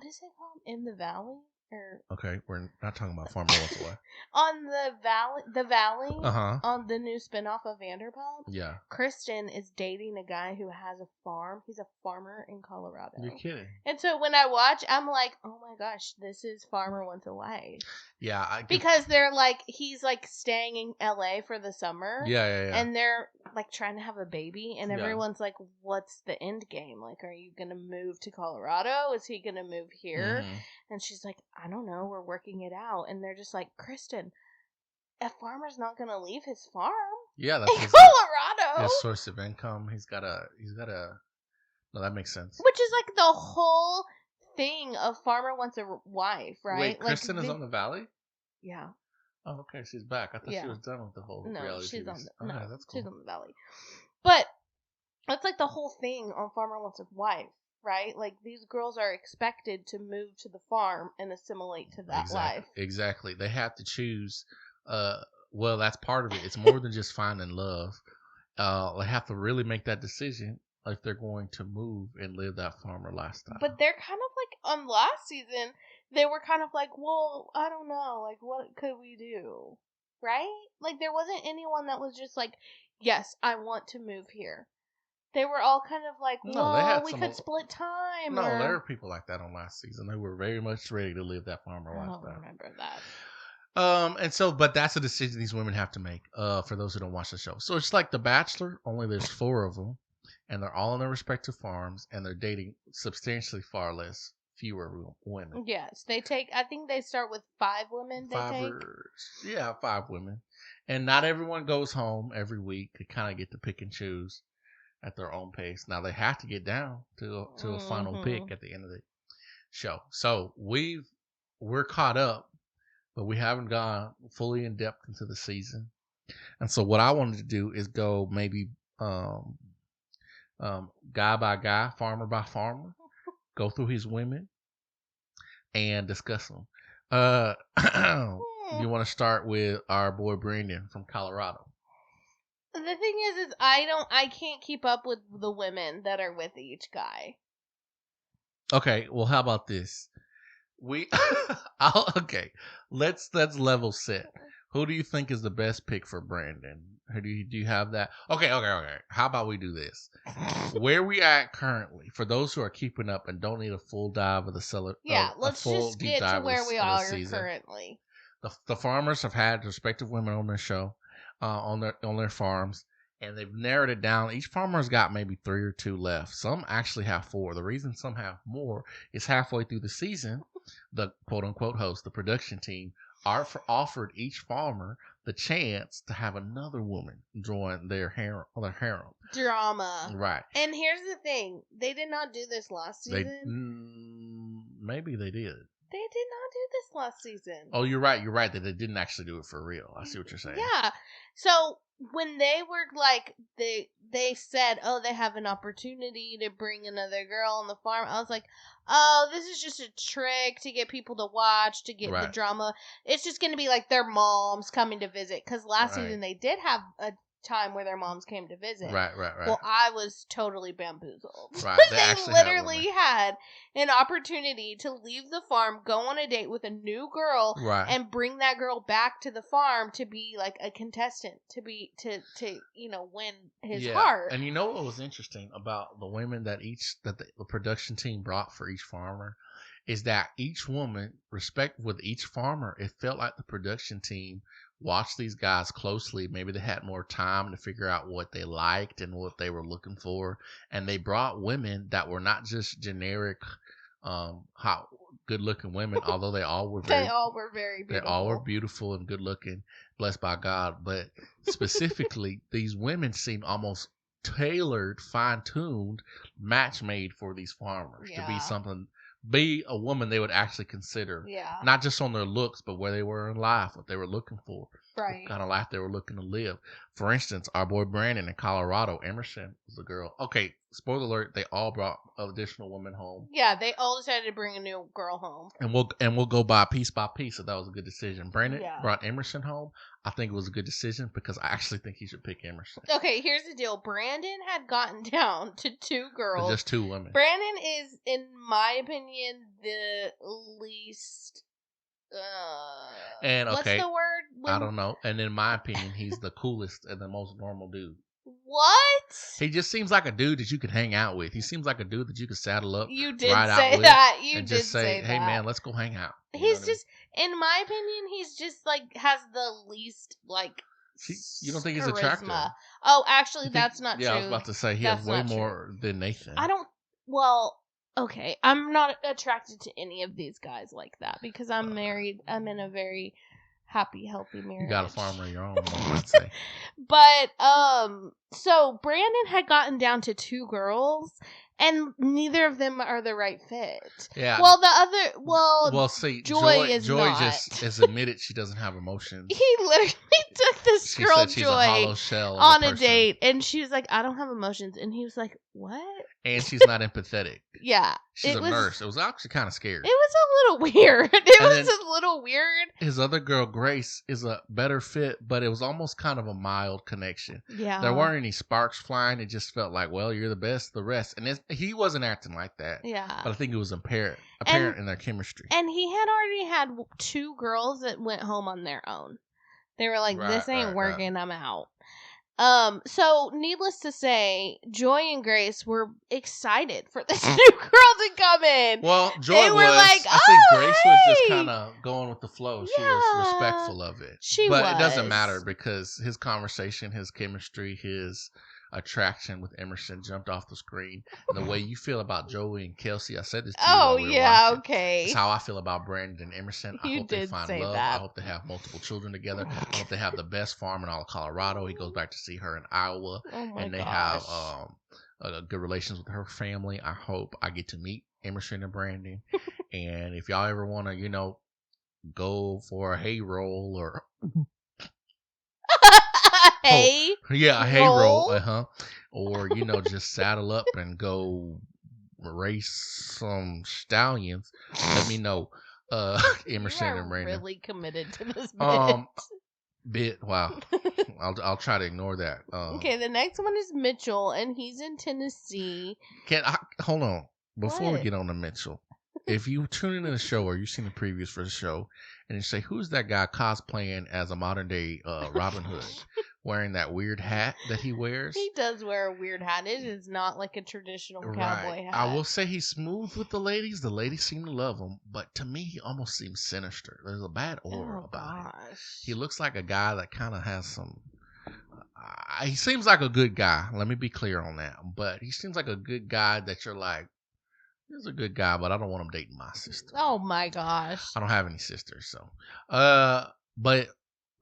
is it called? In the Valley? Or Okay, we're not talking about Farmer Wants a Wife. on the Valley, Uh-huh. on the new spinoff of Vanderpump, Yeah. Kristen is dating a guy who has a farm. He's a farmer in Colorado. You're kidding. And so when I watch, I'm like, oh my gosh, this is Farmer Wants a Wife. Yeah. Because they're like, he's like staying in LA for the summer. Yeah. And they're like trying to have a baby. And Yeah. everyone's like, what's the end game? Like, are you going to move to Colorado? Is he going to move here? Mhm. And she's like, I don't know. We're working it out. And they're just like, Kristen, a farmer's not going to leave his farm. Yeah, that's in Colorado. his source of income. He's got a. No, that makes sense. Which is like the whole thing of Farmer Wants a Wife, right? Wait, like Kristen is on the Valley? Yeah. Oh, okay. She's back. I thought she was done with the whole No, reality she's TV. on the, no, that's cool. she's on the Valley. But that's like the whole thing on Farmer Wants a Wife, right? Like these girls are expected to move to the farm and assimilate to that life. Exactly. They have to choose. Well, that's part of it. It's more than just finding love. They have to really make that decision if they're going to move and live that farmer lifestyle. But they're kind of like on last season, they were kind of like, well, I don't know, like what could we do, right? Like there wasn't anyone that was just like, yes, I want to move here. They were all kind of like, well, we could split time. No, there were people like that on last season. They were very much ready to live that farmer lifestyle. I don't remember that. But that's a decision these women have to make, for those who don't watch the show. So it's like The Bachelor, only there's 4 of them, and they're all on their respective farms, and they're dating substantially fewer women. Yes, I think they start with 5 women. 5 women. And not everyone goes home every week. They kind of get to pick and choose at their own pace. Now they have to get down to a final pick at the end of the show. So we're caught up, but we haven't gone fully in depth into the season. And so what I wanted to do is go maybe guy by guy, farmer by farmer, go through his women and discuss them. You want to start with our boy Brandon from Colorado? The thing is I can't keep up with the women that are with each guy. Okay, well, how about this? Let's level set. Who do you think is the best pick for Brandon? Do you have that? Okay. How about we do this? Where we at currently, for those who are keeping up and don't need a full dive of the seller. Yeah, let's just get to where we are currently. The farmers have had respective women on their show, on their farms, and they've narrowed it down. Each farmer's got maybe 3 or 2 left. Some actually have 4. The reason some have more is halfway through the season, the quote unquote host, the production team, offered each farmer the chance to have another woman join their harem. Drama. Right. And here's the thing. They did not do this last season. Maybe they did. They did not do this last season. Oh, you're right. That they didn't actually do it for real. I see what you're saying. Yeah. So when they were like, they said, oh, they have an opportunity to bring another girl on the farm, I was like, oh, this is just a trick to get people to watch, to get the drama. It's just going to be like their moms coming to visit. Because last season they did have a time where their moms came to visit. Right. Well, I was totally bamboozled. Right. They literally had an opportunity to leave the farm, go on a date with a new girl, and bring that girl back to the farm to be like a contestant, to win his heart. And you know what was interesting about the women that the production team brought for each farmer? is that each woman, respect with each farmer, it felt like the production team watched these guys closely. Maybe they had more time to figure out what they liked and what they were looking for. And they brought women that were not just generic, hot, good looking women, although they all were They all were very they beautiful. all were beautiful and good looking, blessed by God. But specifically, these women seemed almost tailored, fine tuned, match made for these farmers to be a woman they would actually consider. Yeah. Not just on their looks, but where they were in life, what they were looking for. Right. What kind of life they were looking to live. For instance, our boy Brandon in Colorado, Emerson was the girl. Okay, spoiler alert, they all brought additional women home. Yeah, they all decided to bring a new girl home. And we'll go by piece, so that was a good decision. Brandon brought Emerson home. I think it was a good decision because I actually think he should pick Emerson. Okay, here's the deal. Brandon had gotten down to 2 girls. Just 2 women. Brandon is, in my opinion, the least... and okay, what's the word? I don't know. And in my opinion, he's the coolest and the most normal dude. What? He just seems like a dude that you could hang out with. He seems like a dude that you could saddle up. You did say that. You did say that. Hey man, let's go hang out. He's just, in my opinion, he's just like has the least like. You don't think he's charisma. attractive? Oh, actually, that's not true. Yeah, I was about to say he has way more than Nathan. I don't. Well, okay, I'm not attracted to any of these guys like that because I'm married. I'm in a very happy, healthy marriage. You got a farmer of your own, I'd say. But so Brandon had gotten down to 2 girls, and neither of them are the right fit. Yeah. Well, see, Joy is Joy not. just has admitted she doesn't have emotions. He literally took this girl said she's Joy a hollow shell on a date, and she was like, "I don't have emotions," and he was like, "What?" And she's not empathetic. Yeah, she's a nurse. It was actually kind of scary. It was a little weird. It was a little weird. His other girl, Grace, is a better fit, but it was almost kind of a mild connection. Yeah, there weren't any sparks flying. It just felt like, well, you're the best. The rest, and he wasn't acting like that. Yeah, but I think it was apparent in their chemistry. And he had already had 2 girls that went home on their own. They were like, "This ain't working. I'm out." So needless to say, Joy and Grace were excited for this new girl to come in. Well, Joy I think Grace was just kind of going with the flow. She was respectful of it. But it doesn't matter because his conversation, his chemistry, his attraction with Emerson jumped off the screen. And the way you feel about Joey and Kelsey, I said this to you while we were watching. Okay. It's how I feel about Brandon and Emerson. I hope they find love. I hope they have multiple children together. I hope they have the best farm in all of Colorado. He goes back to see her in Iowa. And they have good relations with her family. I hope I get to meet Emerson and Brandon. And if y'all ever want to, go for a hay roll or... hay a hay roll, or just saddle up and go race some stallions. Let me know. Emerson and Brandon really committed to this bit. Wow. I'll try to ignore that. Okay, the next one is Mitchell, and he's in Tennessee. Hold on before we get on to Mitchell? If you tune into the show or you've seen the previews for the show, and you say, "Who's that guy cosplaying as a modern day Robin Hood?" Wearing that weird hat that he wears. He does wear a weird hat. It is not like a traditional cowboy hat. I will say he's smooth with the ladies. The ladies seem to love him. But to me, he almost seems sinister. There's a bad aura about him. He looks like a guy that kind of has some... he seems like a good guy. Let me be clear on that. But he seems like a good guy that you're like, he's a good guy, but I don't want him dating my sister. Oh my gosh. I don't have any sisters, so... But...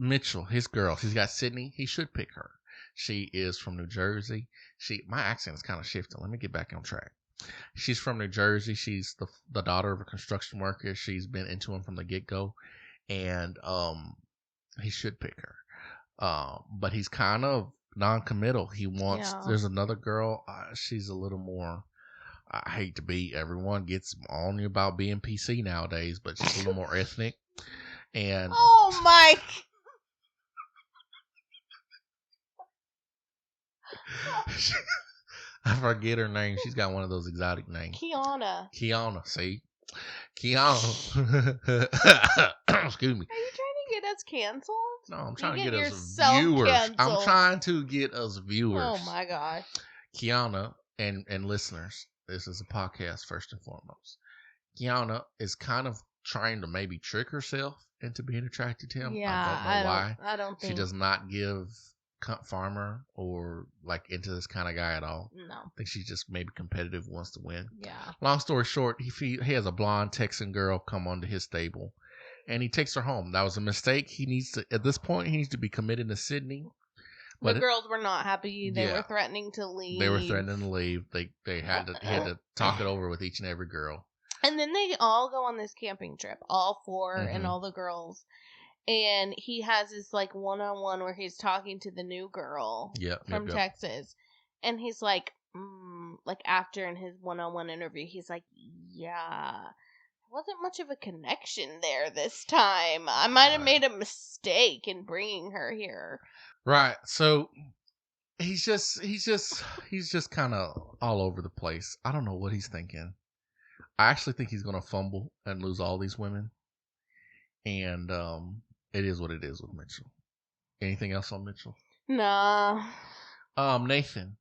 Mitchell, his girl, he's got Sydney. He should pick her. She is from New Jersey. My accent is kind of shifting. Let me get back on track. She's from New Jersey. She's the daughter of a construction worker. She's been into him from the get-go. And he should pick her. But he's kind of non-committal. He wants... There's another girl. She's a little more... I hate to be... Everyone gets on you about being PC nowadays, but she's a little more ethnic. And... Oh, Mike! I forget her name. She's got one of those exotic names. Kiana. See? Kiana. Excuse me. Are you trying to get us canceled? No, I'm trying to get us viewers. Canceled. I'm trying to get us viewers. Oh my gosh. Kiana and listeners, this is a podcast first and foremost. Kiana is kind of trying to maybe trick herself into being attracted to him. Yeah, I don't know why. I don't She think. does not give Cunt Farmer or like into this kind of guy at all. No. I think she's just maybe competitive, wants to win. Yeah. Long story short, he has a blonde Texan girl come onto his stable, and he takes her home. That was a mistake. He needs to, at this point, he needs to be committed to Sydney. But the girls were not happy. They were threatening to leave. They were threatening to leave. He had to talk it over with each and every girl. And then they all go on this camping trip, all four and all the girls. And he has this like one-on-one where he's talking to the new girl from Texas. And he's like after in his one-on-one interview, he's like, yeah, wasn't much of a connection there this time. I might have made a mistake in bringing her here. Right. So he's just kind of all over the place. I don't know what he's thinking. I actually think he's going to fumble and lose all these women. And it is what it is with Mitchell. Anything else on Mitchell? No. Nathan.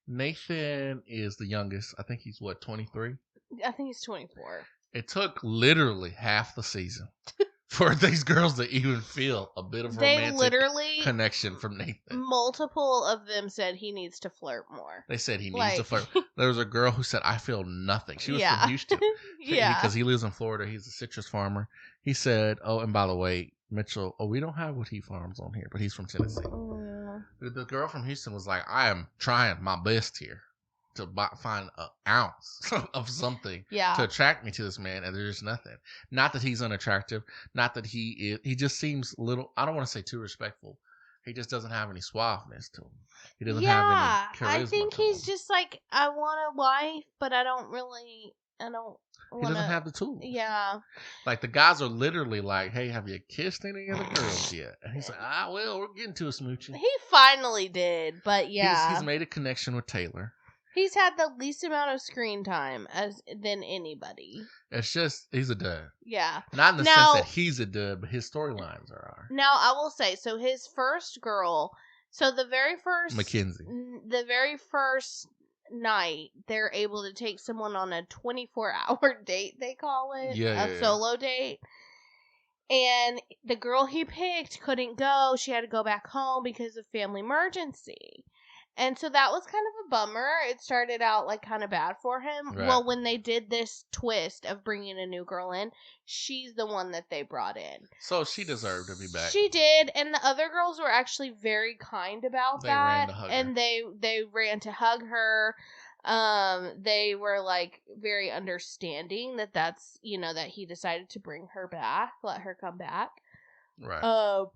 Nathan is the youngest. I think he's 23? I think he's 24. It took literally half the season for these girls to even feel a bit of romantic connection from Nathan. Multiple of them said he needs to flirt more. They said he needs to flirt. There was a girl who said, I feel nothing. She was from Houston. Because he lives in Florida. He's a citrus farmer. He said, oh, and by the way, Mitchell, we don't have what he farms on here, but he's from Tennessee. Oh, yeah. The girl from Houston was like, I am trying my best here to find an ounce of something to attract me to this man, and there's nothing. Not that he's unattractive, not that he just seems little, I don't want to say too respectful. He just doesn't have any suaveness to him. He doesn't have any charisma. I think he's just like, I want a wife, but I don't he doesn't have the tools. Yeah. Like the guys are literally like, hey, have you kissed any of the girls yet? And he's like, well, we're getting to a smoochie. He finally did, but he's made a connection with Taylor. He's had the least amount of screen time than anybody. It's just, he's a dud. Yeah. Not in the sense that he's a dud, but his storylines are. Now, I will say, so his first girl, the very first... Mackenzie. The very first night, they're able to take someone on a 24-hour date, they call it. A solo date. And the girl he picked couldn't go. She had to go back home because of family emergency. And so that was kind of a bummer. It started out like kind of bad for him. Right. Well, when they did this twist of bringing a new girl in, she's the one that they brought in. So she deserved to be back. She did, and the other girls were actually very kind about that. Ran to hug and her. they ran to hug her. They were like very understanding that's that he decided to bring her back, let her come back. Right.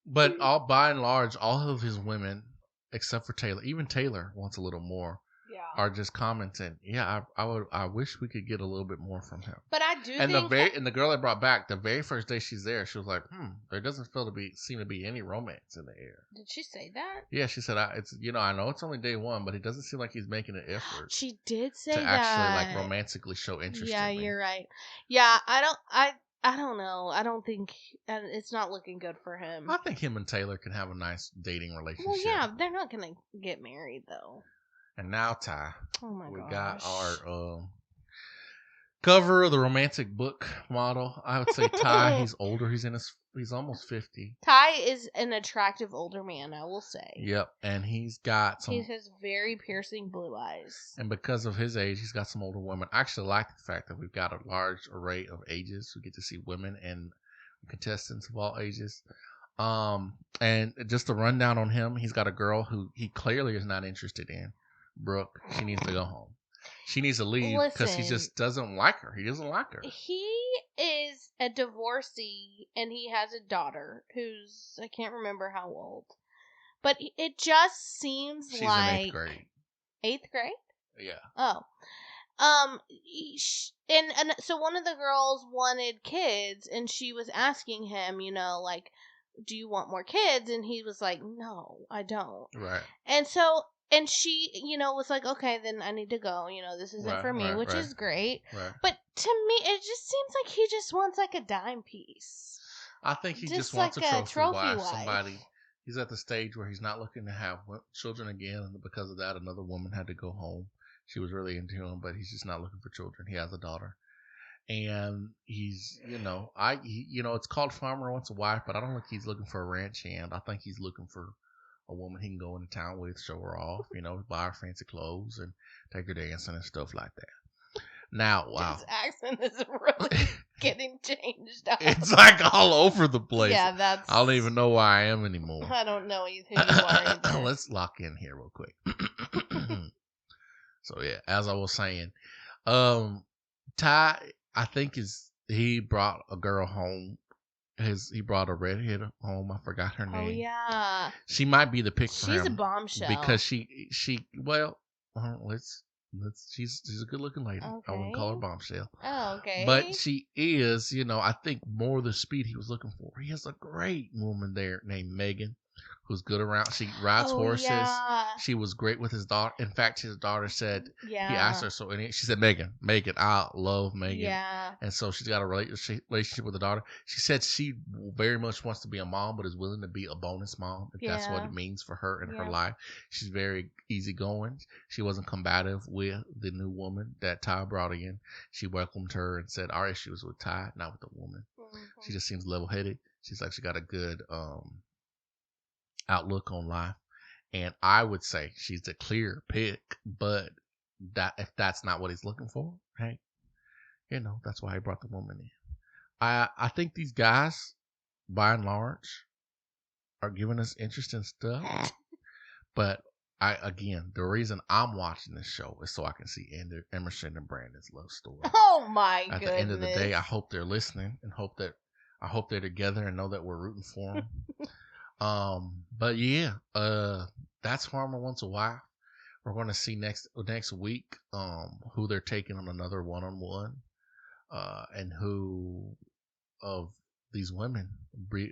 But by and large, all of his women, except for Taylor, even Taylor wants a little more. Yeah. Are just commenting. Yeah, I wish we could get a little bit more from him. But I do. And the girl I brought back, the very first day she's there, she was like, there doesn't seem to be any romance in the air. Did she say that? Yeah, she said, I know it's only day one, but it doesn't seem like he's making an effort. She did say to that. actually like romantically show interest. Yeah, in me. You're right. Yeah, I don't know. I don't think it's not looking good for him. I think him and Taylor can have a nice dating relationship. Well, yeah, they're not going to get married, though. And now, Ty, we got our cover of the romantic book model. I would say Ty, he's older. He's almost 50. Ty is an attractive older man, I will say. Yep, and he has very piercing blue eyes. And because of his age, he's got some older women. I actually like the fact that we've got a large array of ages. We get to see women and contestants of all ages. And just a rundown on him, he's got a girl who he clearly is not interested in. Brooke, she needs to go home. She needs to leave because he just doesn't like her. He doesn't like her. He is a divorcee and he has a daughter who's, I can't remember how old. But it just seems she's like... in 8th grade. 8th grade? Yeah. Oh. And so one of the girls wanted kids and she was asking him, like, do you want more kids? And he was like, no, I don't. Right. And she, was like, okay, then I need to go. This isn't for me, which is great. Right. But to me, it just seems like he just wants like a dime piece. I think he just wants a trophy wife. Somebody. He's at the stage where he's not looking to have children again, and because of that, another woman had to go home. She was really into him, but he's just not looking for children. He has a daughter, and he's, it's called Farmer Wants a Wife, but I don't think he's looking for a ranch hand. I think he's looking for a woman he can go into town with, show her off, buy her fancy clothes and take her dancing and stuff like that. Now, wow. His accent is really getting changed up. It's like all over the place. Yeah, I don't even know where I am anymore. I don't know who you are either. Let's lock in here real quick. So yeah, as I was saying, Ty, I think he brought a girl home. He brought a redhead home. I forgot her name. Oh yeah, she might be the pick for him. She's a bombshell because she's a good looking lady. Okay. I wouldn't call her bombshell. Oh, okay. But she is, I think more the speed he was looking for. He has a great woman there named Megan, who's good around. She rides horses. Yeah. She was great with his daughter. In fact, his daughter said, he asked her, she said, Megan, I love Megan. Yeah. And so she's got a relationship with the daughter. She said she very much wants to be a mom, but is willing to be a bonus mom, if that's what it means for her in her life. She's very easygoing. She wasn't combative with the new woman that Ty brought in. She welcomed her and said our issue was with Ty, not with the woman. Mm-hmm. She just seems level-headed. She's like, she got a good outlook on life, and I would say she's the clear pick, but if that's not what he's looking for, hey, that's why he brought the woman in. I think these guys, by and large, are giving us interesting stuff, but the reason I'm watching this show is so I can see Emerson and Brandon's love story. Oh my goodness. At the end of the day, I hope they're listening and I hope they're together and know that we're rooting for them. But yeah, that's Farmer Wants a Wife. We're going to see next week, who they're taking on another one-on-one, and who of these women,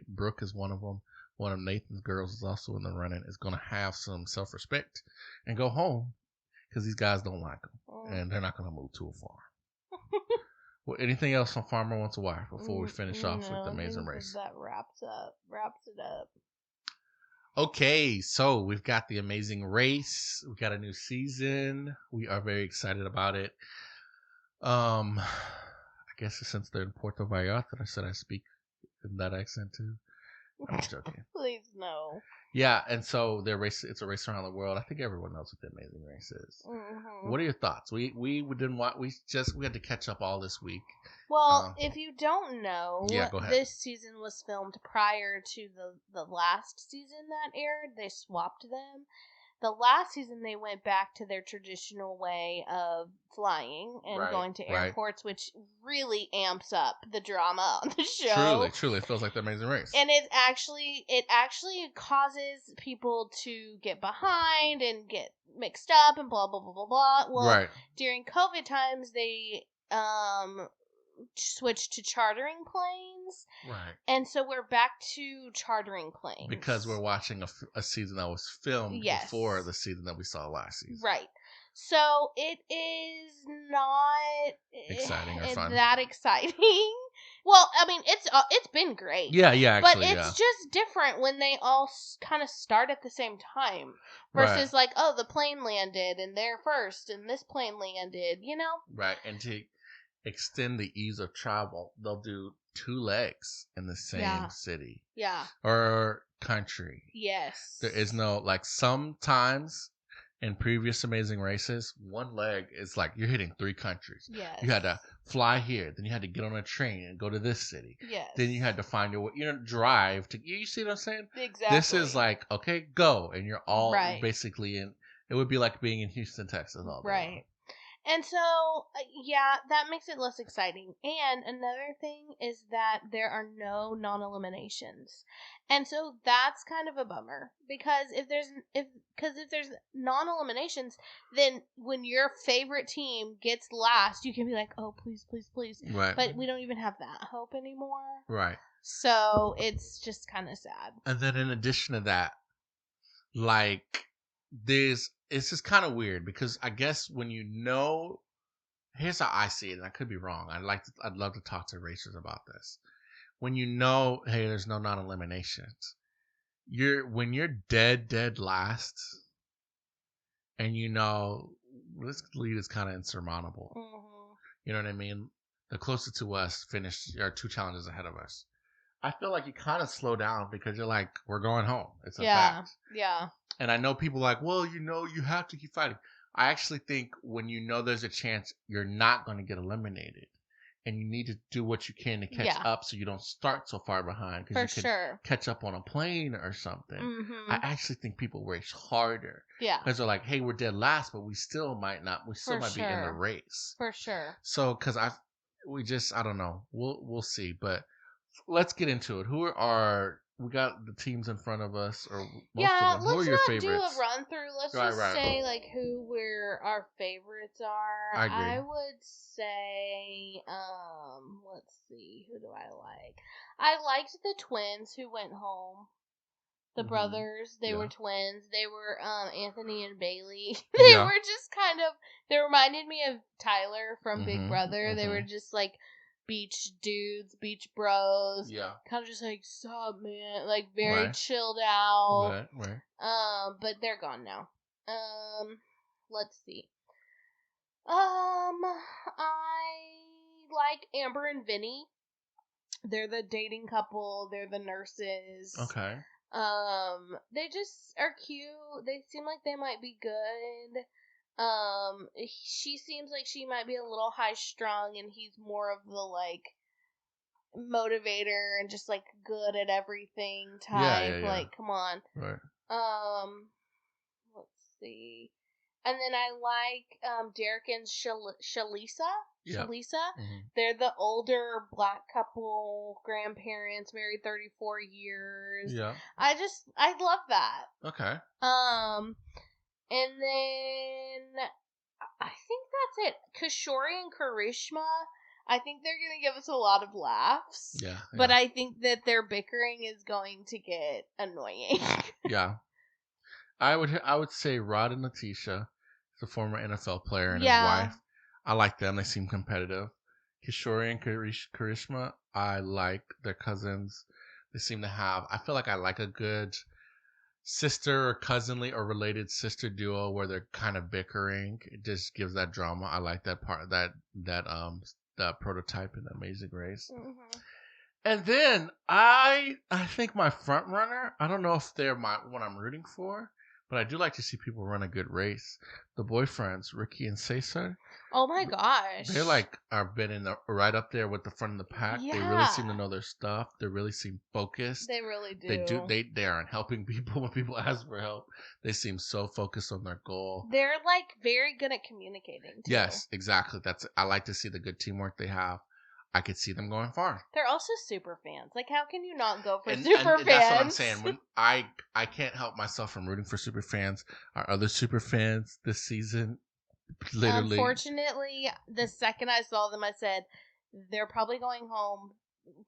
Brooke is one of them. One of Nathan's girls is also in the running, is going to have some self-respect and go home because these guys don't like them and they're not going to move too far. Well, anything else on Farmer Wants a Wife before we finish off with the Amazing Race? That wraps it up. Okay, so we've got the Amazing Race. We've got a new season. We are very excited about it. I guess since they're in Puerto Vallarta, I said I speak in that accent too. I'm joking. Please no. Yeah, and so it's a race around the world. I think everyone knows what the Amazing Race is. Mm-hmm. What are your thoughts? We had to catch up all this week. Well, if you don't know, go ahead. This season was filmed prior to the last season that aired. They swapped them. The last season, they went back to their traditional way of flying and going to airports, which really amps up the drama on the show. Truly, it feels like the Amazing Race. And it actually causes people to get behind and get mixed up and blah, blah, blah, blah, blah. Well, during COVID times, they switched to chartering planes. Right. And so we're back to chartering planes. Because we're watching a season that was filmed before the season that we saw last season. Right. So it is not exciting or fun. That exciting. Well, I mean, it's been great. Yeah, actually, but it's just different when they all kind of start at the same time versus like, oh, the plane landed and they're first and this plane landed, Right, and to extend the ease of travel, they'll do 2 legs in the same city. Yeah. Or country. Yes. There is no, like, sometimes in previous Amazing Races, 1 leg is like you're hitting 3 countries. Yes. You had to fly here, then you had to get on a train and go to this city. Yes. Then you had to find your way, drive to, you see what I'm saying? Exactly. This is like, okay, go, and you're all basically in, it would be like being in Houston, Texas all day. Right. And so, that makes it less exciting. And another thing is that there are no non-eliminations. And so that's kind of a bummer. Because if there's non-eliminations, then when your favorite team gets last, you can be like, oh, please, please, please. Right. But we don't even have that hope anymore. Right. So it's just kind of sad. And then in addition to that, like, it's just kind of weird because I guess when here's how I see it, and I could be wrong. I'd love to talk to racers about this. When hey, there's no non-eliminations. When you're dead last, and this lead is kind of insurmountable. Mm-hmm. You know what I mean? The closest to us finished are 2 challenges ahead of us. I feel like you kind of slow down because you're like, we're going home. It's a fact. Yeah. And I know people are like, well, you have to keep fighting. I actually think when you know there's a chance you're not going to get eliminated, and you need to do what you can to catch up so you don't start so far behind because you can catch up on a plane or something. Mm-hmm. I actually think people race harder. Yeah. Because they're like, hey, we're dead last, but we still might not. We still might be in the race. For sure. So, because I don't know. We'll see. But let's get into it. We got the teams in front of us, or most of them. Who are your favorites? Let's not do a run through. Let's just say like who our favorites are. I agree. I would say, let's see, who do I like? I liked the twins who went home. The brothers, they were twins. They were Anthony and Bailey. They were just kind of. They reminded me of Tyler from Big Brother. They were just like beach dudes, beach bros. Yeah. Kind of just like, sup, man? Like, very chilled out. Right. But they're gone now. Let's see. I like Amber and Vinny. They're the dating couple. They're the nurses. Okay. They just are cute. They seem like they might be good. She seems like she might be a little high strung, and he's more of the like motivator and just like good at everything type. Yeah. Like, come on. Right. Let's see. And then I like Jarrett and Shalisa. Yeah. Shalisa. Mm-hmm. They're the older black couple, grandparents, married 34 years. Yeah. I love that. Okay. And then I think that's it. Kishori and Karishma, I think they're going to give us a lot of laughs. Yeah. But I think that their bickering is going to get annoying. Yeah. I would say Rod and Letitia, the former NFL player, and his wife. I like them. They seem competitive. Kishori and Karishma, I like their cousins. They seem to have. I feel like I like a good sister or cousinly or related sister duo where they're kind of bickering. It just gives that drama. I like that part. That prototype in Amazing Race. Mm-hmm. And then I think my front runner. I don't know if they're what I'm rooting for. But I do like to see people run a good race. The boyfriends, Ricky and Cesar. Oh my gosh. They're like, have been right up there with the front of the pack. Yeah. They really seem to know their stuff. They really seem focused. They really do. They aren't helping people when people ask for help. They seem so focused on their goal. They're like very good at communicating too. Yes, exactly. I like to see the good teamwork they have. I could see them going far. They're also super fans. Like, how can you not go for super fans? That's what I'm saying. When I can't help myself from rooting for super fans. Our other super fans this season, literally. Unfortunately, the second I saw them, I said, they're probably going home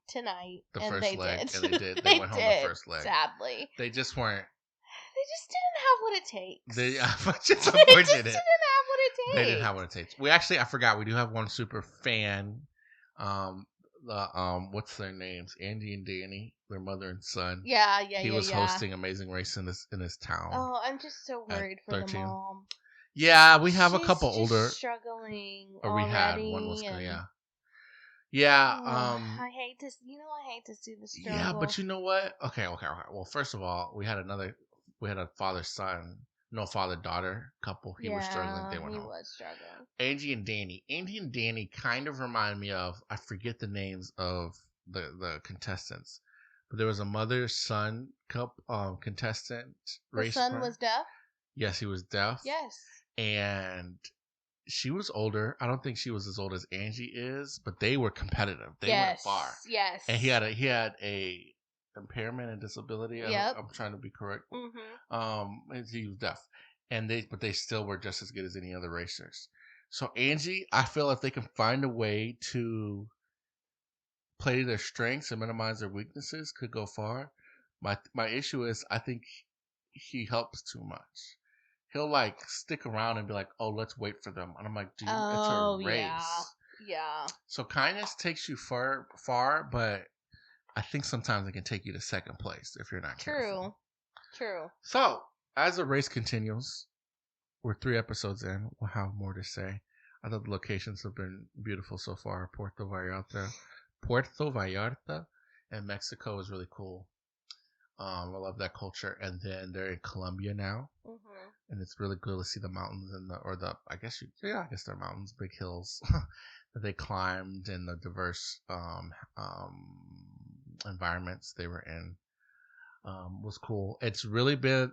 tonight. The first leg. Did. And they did. They went home the first leg. Sadly. They just weren't. They just didn't have what it takes. They just didn't have what it takes. They didn't have what it takes. I forgot. We do have one super fan. What's their names? Andy and Danny, their mother and son. Yeah. He was hosting Amazing Race in his town. Oh, I'm just so worried for the mom. Yeah, we have a couple older struggling. Or we had one was good. Yeah. I hate to see the struggle. Yeah, but you know what? Okay. Well, first of all, we had a father-daughter couple. He was struggling. They went home. He was struggling. Angie and Danny kind of remind me of, I forget the names of the contestants, but there was a mother-son contestant. The son was deaf? Yes, he was deaf. Yes. And she was older. I don't think she was as old as Angie is, but they were competitive. They went far. Yes. And he had a impairment and disability. Yep. I'm trying to be correct. Mm-hmm. And he was deaf, but they still were just as good as any other racers. So Angie, I feel if they can find a way to play their strengths and minimize their weaknesses, could go far. My issue is I think he helps too much. He'll like stick around and be like, "Oh, let's wait for them," and I'm like, "Dude, it's a race." Yeah. So kindness takes you far, but I think sometimes it can take you to second place if you're not careful. True. So, as the race continues, we're 3 episodes in. We'll have more to say. I thought the locations have been beautiful so far. Puerto Vallarta, and Mexico is really cool. I love that culture. And then they're in Colombia now, and it's really cool to see the mountains and I guess they're mountains, big hills that they climbed, and the diverse environments they were in was cool. It's really been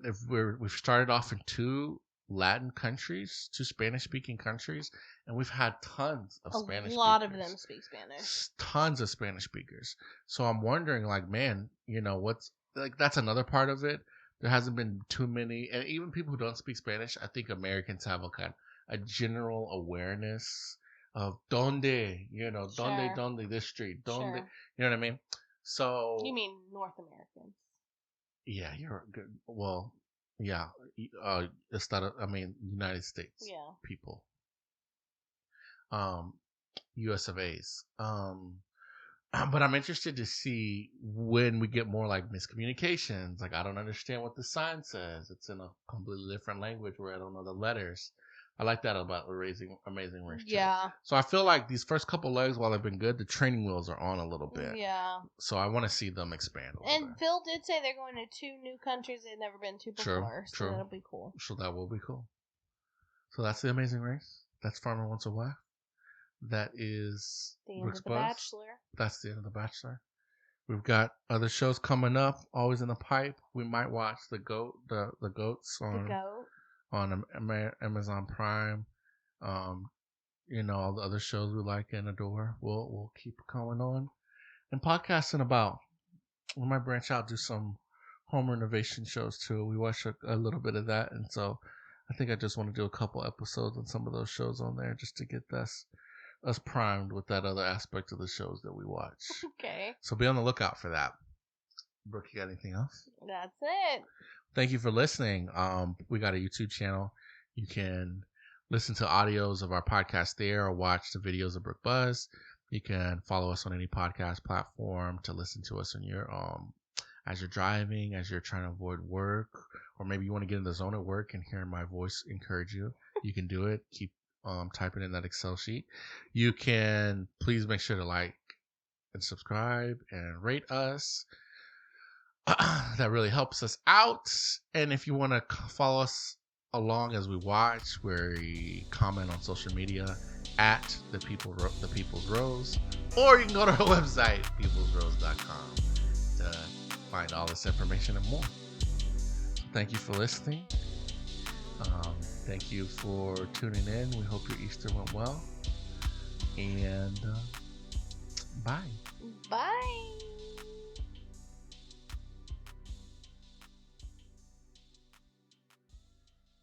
we've started off in 2 Latin countries, 2 Spanish speaking countries, and we've had tons of Spanish speakers. A lot of them speak Spanish. Tons of Spanish speakers. So I'm wondering, like, man, what's like, that's another part of it. There hasn't been too many, and even people who don't speak Spanish, I think Americans have a general awareness of donde, donde this street, donde, you know what I mean? So you mean North Americans? Yeah, you're good. Well, yeah, United States people, U.S. of A's. But I'm interested to see when we get more like miscommunications. Like, I don't understand what the sign says. It's in a completely different language where I don't know the letters. I like that about Amazing Race. Yeah. So I feel like these first couple legs, while they've been good, the training wheels are on a little bit. Yeah. So I want to see them expand. And Phil did say they're going to 2 new countries they've never been to before. So that'll be cool. So that will be cool. So that's the Amazing Race. That's Farmer Wants a Wife. That is the end of The Bachelor. That's the end of The Bachelor. We've got other shows coming up, always in the pipe. We might watch the Goats on Amazon Prime. All the other shows we like and adore. We'll keep going on and podcasting about. We might branch out, do some home renovation shows too. We watch a little bit of that, and so I think I just want to do a couple episodes on some of those shows on there just to get us primed with that other aspect of the shows that we watch. Okay. So be on the lookout for that. Brooke, you got anything else? That's it. Thank you for listening. We got a YouTube channel. You can listen to audios of our podcast there, or watch the videos of Brooke Buzz. You can follow us on any podcast platform to listen to us in your as you're driving, as you're trying to avoid work, or maybe you want to get in the zone at work and hear my voice encourage you. You can do it. Keep typing in that Excel sheet. You can please make sure to like and subscribe and rate us. That really helps us out. And if you want to follow us along as we watch, we comment on social media at the People's Rose, or you can go to our website peoplesrose.com to find all this information and more. Thank you for listening. Thank you for tuning in. We hope your Easter went well. And bye.